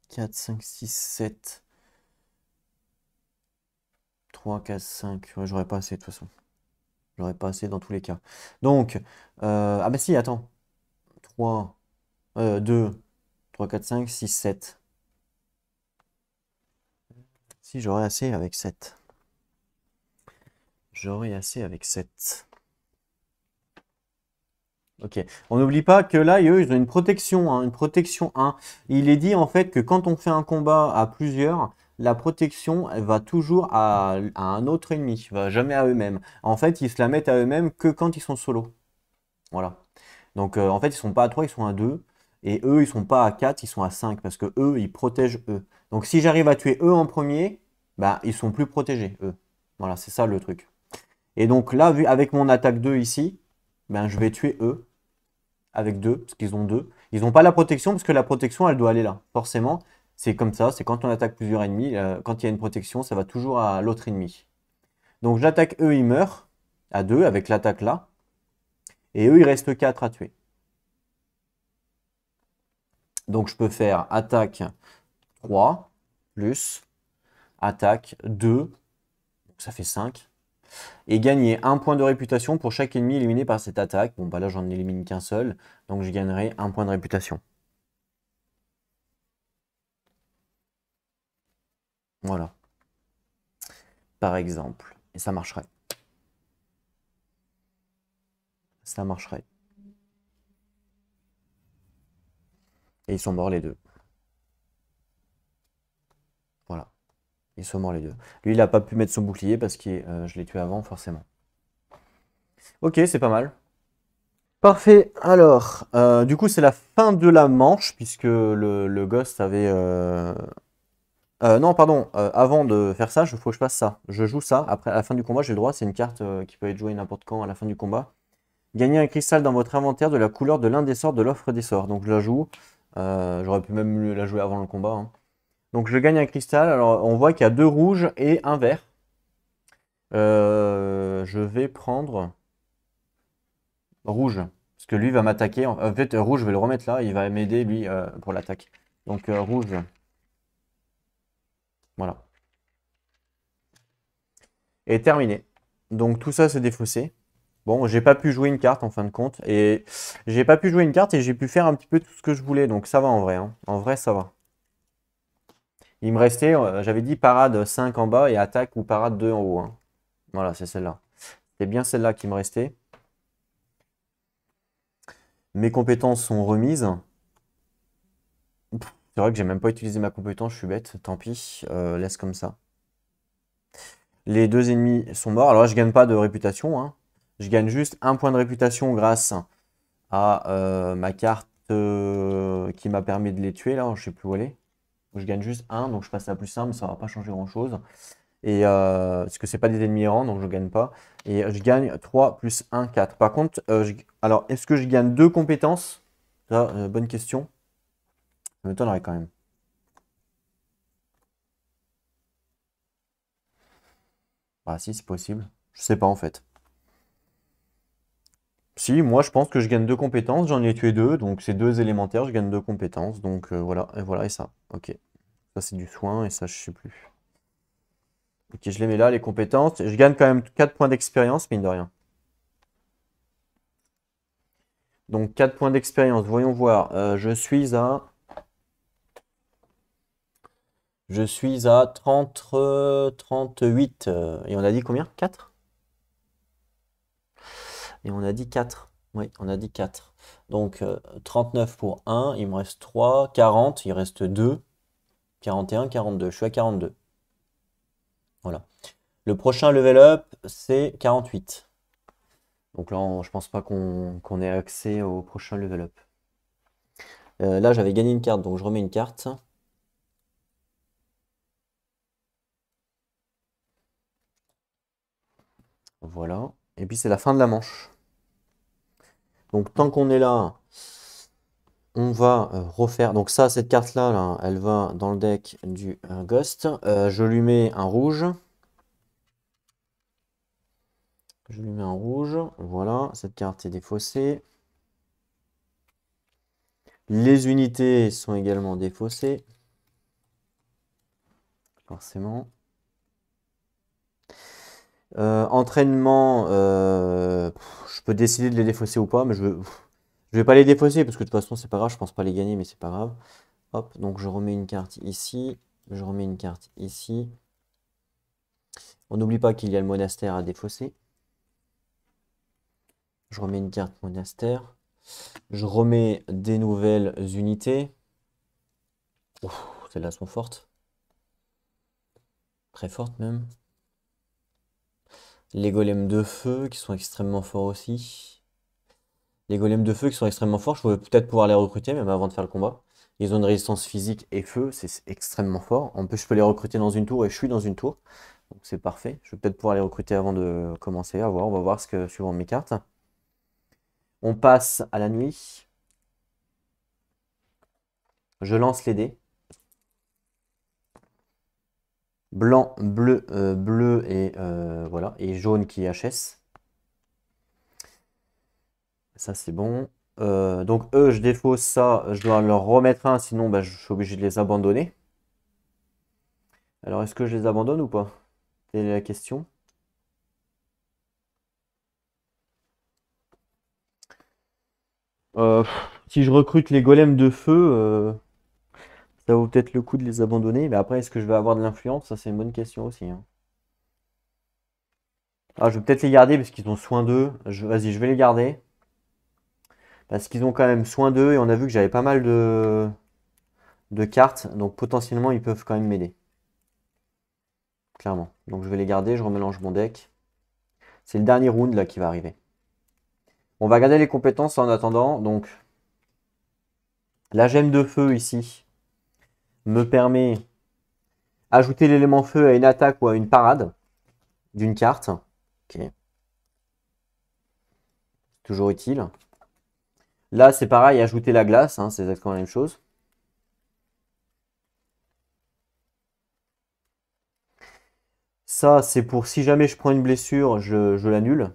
4, 5, 6, 7. 3, 4, 5. Ouais, j'aurais pas assez de toute façon. J'aurais pas assez dans tous les cas. Donc, ah bah si, attends. 3, 2, 3, 4, 5, 6, 7. Si, j'aurais assez avec 7. J'aurais assez avec 7. Ok. On n'oublie pas que là, eux, ils ont une protection, hein, une protection 1. Il est dit en fait que quand on fait un combat à plusieurs, la protection, elle va toujours à un autre ennemi, va jamais à eux-mêmes. En fait, ils se la mettent à eux-mêmes que quand ils sont solo. Voilà. Donc en fait, ils sont pas à 3, ils sont à 2. Et eux, ils sont pas à 4, ils sont à 5 parce que eux, ils protègent eux. Donc si j'arrive à tuer eux en premier, bah ils sont plus protégés, eux. Voilà, c'est ça le truc. Et donc là, vu avec mon attaque 2 ici, ben je vais tuer eux avec 2, parce qu'ils ont 2. Ils n'ont pas la protection, parce que la protection, elle doit aller là. Forcément, c'est comme ça, c'est quand on attaque plusieurs ennemis, quand il y a une protection, ça va toujours à l'autre ennemi. Donc j'attaque eux, ils meurent, à 2, avec l'attaque là. Et eux, il reste 4 à tuer. Donc je peux faire attaque 3, plus attaque 2, donc ça fait 5. Et gagner 1 point de réputation pour chaque ennemi éliminé par cette attaque. Bon, bah là, j'en élimine qu'un seul, donc je gagnerai 1 point de réputation. Voilà. Par exemple. Et ça marcherait. Ça marcherait. Et ils sont morts les deux. Voilà. Ils sont morts les deux. Lui, il n'a pas pu mettre son bouclier parce que je l'ai tué avant, forcément. Ok, c'est pas mal. Parfait. Alors, du coup, c'est la fin de la manche, puisque le Ghost avait... non, pardon. Avant de faire ça, il faut que je fasse ça. Je joue ça. Après, à la fin du combat, j'ai le droit. C'est une carte qui peut être jouée n'importe quand à la fin du combat. Gagnez un cristal dans votre inventaire de la couleur de l'un des sorts de l'offre des sorts. Donc je la joue. J'aurais pu même la jouer avant le combat, hein. Donc je gagne un cristal. Alors on voit qu'il y a 2 rouges et un vert. Je vais prendre rouge. Parce que lui va m'attaquer. En fait, rouge, je vais le remettre là. Il va m'aider, lui, pour l'attaque. Donc rouge. Voilà. Et terminé. Donc tout ça, c'est défaussé. Bon, j'ai pas pu jouer une carte en fin de compte. Et j'ai pas pu jouer une carte et j'ai pu faire un petit peu tout ce que je voulais. Donc ça va en vrai, hein. En vrai, ça va. Il me restait, j'avais dit parade 5 en bas et attaque ou parade 2 en haut, hein. Voilà, c'est celle-là. C'est bien celle-là qui me restait. Mes compétences sont remises. C'est vrai que j'ai même pas utilisé ma compétence, je suis bête. Tant pis, laisse comme ça. Les 2 ennemis sont morts. Alors là, je gagne pas de réputation, hein. Je gagne juste un point de réputation grâce à ma carte qui m'a permis de les tuer. Là, je sais plus où elle est. Je gagne juste un, donc je passe à plus 1, mais ça va pas changer grand-chose. Et parce que c'est pas des ennemis errants, donc je gagne pas. Et je gagne 3 plus 1, 4. Par contre, alors est-ce que je gagne 2 compétences? Ça, bonne question. Ça m'étonnerait quand même. Ah si, c'est possible. Je sais pas en fait. Si, moi je pense que je gagne 2 compétences, j'en ai tué 2, donc c'est 2 élémentaires, je gagne 2 compétences, donc voilà, et voilà, et ça. Ok. Ça c'est du soin, et ça je sais plus. Ok, je les mets là, les compétences. Je gagne quand même 4 points d'expérience, mine de rien. Donc 4 points d'expérience, voyons voir. Je suis à 30, 38. Et on a dit combien? 4? Et on a dit 4. Oui, on a dit 4. Donc 39 pour 1, il me reste 3. 40, il reste 2. 41, 42. Je suis à 42. Voilà. Le prochain level up, c'est 48. Donc là, je pense pas qu'on ait accès au prochain level up. Là, j'avais gagné une carte, donc je remets une carte. Voilà. Et puis c'est la fin de la manche. Donc tant qu'on est là, on va refaire. Donc ça, cette carte-là, là, elle va dans le deck du Ghost. Je lui mets un rouge. Je lui mets un rouge. Voilà, cette carte est défaussée. Les unités sont également défaussées. Forcément. Entraînement, je peux décider de les défausser ou pas, mais je vais pas les défausser parce que de toute façon c'est pas grave, je pense pas les gagner, mais c'est pas grave. Hop, donc je remets une carte ici, je remets une carte ici. On n'oublie pas qu'il y a le monastère à défausser. Je remets une carte monastère. Je remets des nouvelles unités. Celles-là sont fortes. Très fortes même. Les golems de feu qui sont extrêmement forts aussi. Les golems de feu qui sont extrêmement forts, je vais peut-être pouvoir les recruter même avant de faire le combat. Ils ont une résistance physique et feu, c'est extrêmement fort. En plus, je peux les recruter dans une tour et je suis dans une tour. Donc c'est parfait. Je vais peut-être pouvoir les recruter avant de commencer à voir. On va voir ce que suivant mes cartes. On passe à la nuit. Je lance les dés. Blanc, bleu, bleu et voilà. Et jaune qui est HS. Ça c'est bon. Donc eux, je défausse ça. Je dois leur remettre un, sinon bah, je suis obligé de les abandonner. Alors est-ce que je les abandonne ou pas? Telle est la question. Euh, Si je recrute les golems de feu, ça vaut peut-être le coup de les abandonner. Mais après, est-ce que je vais avoir de l'influence? Ça, c'est une bonne question aussi, hein. Ah, je vais peut-être les garder parce qu'ils ont soin d'eux. Vas-y, je vais les garder. Parce qu'ils ont quand même soin d'eux et on a vu que j'avais pas mal de cartes. Donc potentiellement, ils peuvent quand même m'aider. Clairement. Donc je vais les garder, je remélange mon deck. C'est le dernier round là qui va arriver. On va garder les compétences en attendant. Donc la gemme de feu ici me permet d'ajouter l'élément feu à une attaque ou à une parade d'une carte. Ok. Toujours utile. Là, c'est pareil, ajouter la glace, hein, c'est exactement la même chose. Ça, c'est pour si jamais je prends une blessure, je l'annule.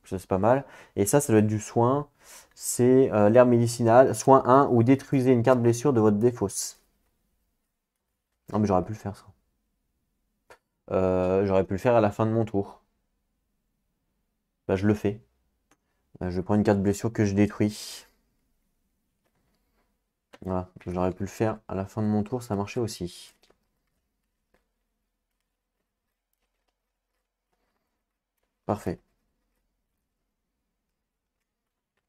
Ça, c'est pas mal. Et ça doit être du soin. C'est l'herbe médicinale. Soin 1 ou détruisez une carte blessure de votre défausse. Non, mais j'aurais pu le faire, ça. J'aurais pu le faire à la fin de mon tour. Bah, je le fais. Je prends une carte blessure que je détruis. Voilà, j'aurais pu le faire à la fin de mon tour, ça marchait aussi. Parfait.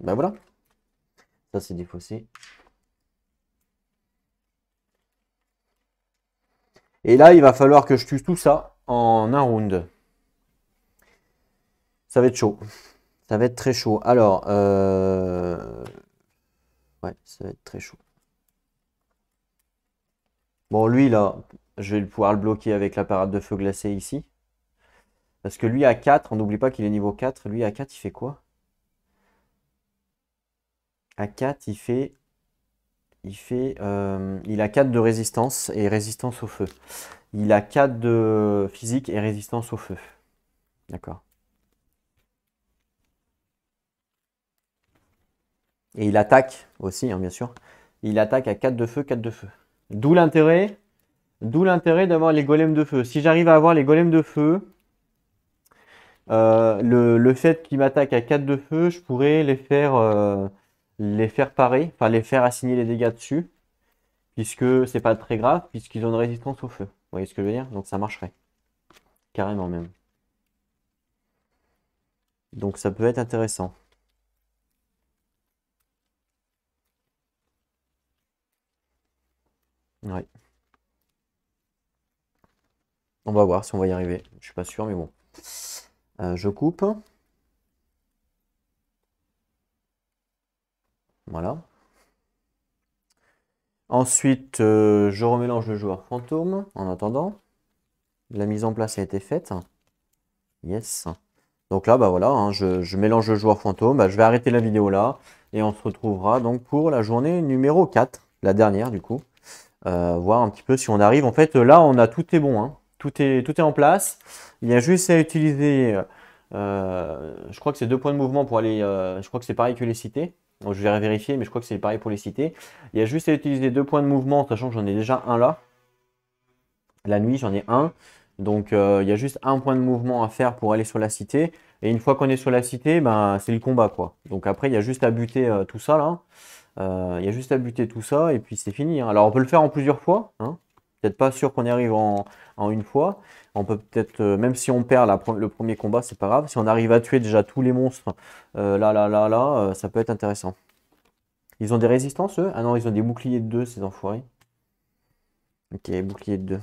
Bah voilà. Ça, c'est défaussé. Et là, il va falloir que je tue tout ça en un round. Ça va être chaud. Ça va être très chaud. Alors, ouais, ça va être très chaud. Bon, lui, là, je vais pouvoir le bloquer avec la parade de feu glacé ici. Parce que lui, à 4, on n'oublie pas qu'il est niveau 4. Lui, à 4, il fait quoi? À 4, il a 4 de résistance et résistance au feu. Il a 4 de physique et résistance au feu. D'accord. Et il attaque aussi, hein, bien sûr. Il attaque à 4 de feu, 4 de feu. D'où l'intérêt d'avoir les golems de feu. Si j'arrive à avoir les golems de feu, le fait qu'il m'attaque à 4 de feu, je pourrais les faire parer, enfin les faire assigner les dégâts dessus, puisque c'est pas très grave, puisqu'ils ont une résistance au feu. Vous voyez ce que je veux dire? Donc ça marcherait. Carrément même. Donc ça peut être intéressant. Ouais. On va voir si on va y arriver. Je suis pas sûr, mais bon. Je coupe. Voilà. Ensuite, je remélange le joueur fantôme en attendant. La mise en place a été faite. Yes. Donc là, bah voilà, hein, je mélange le joueur fantôme. Bah, je vais arrêter la vidéo là. Et on se retrouvera donc pour la journée numéro 4, la dernière du coup. Voir un petit peu si on arrive. En fait, là, on a tout est bon. Hein. Tout est en place. Il y a juste à utiliser, je crois que c'est 2 points de mouvement pour aller, je crois que c'est pareil que les cités. Donc, je vais vérifier, mais je crois que c'est pareil pour les cités. Il y a juste à utiliser 2 points de mouvement, sachant que j'en ai déjà un là. La nuit, j'en ai un. Donc, il y a juste un point de mouvement à faire pour aller sur la cité. Et une fois qu'on est sur la cité, ben, c'est le combat, quoi. Donc après, il y a juste à buter tout ça, là. Il y a juste à buter tout ça, et puis c'est fini. Hein. Alors, on peut le faire en plusieurs fois. Hein. Peut-être pas sûr qu'on y arrive en une fois. On peut peut-être, même si on perd le premier combat, c'est pas grave. Si on arrive à tuer déjà tous les monstres, là, ça peut être intéressant. Ils ont des résistances, eux? Ah non, ils ont des boucliers de 2, ces enfoirés. Ok, bouclier de 2.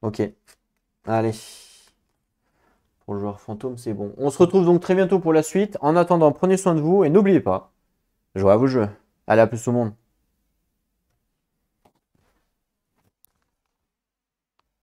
Ok, allez. Pour le joueur fantôme, c'est bon. On se retrouve donc très bientôt pour la suite. En attendant, prenez soin de vous et n'oubliez pas, jouez à vos jeux. Allez, à plus tout le monde.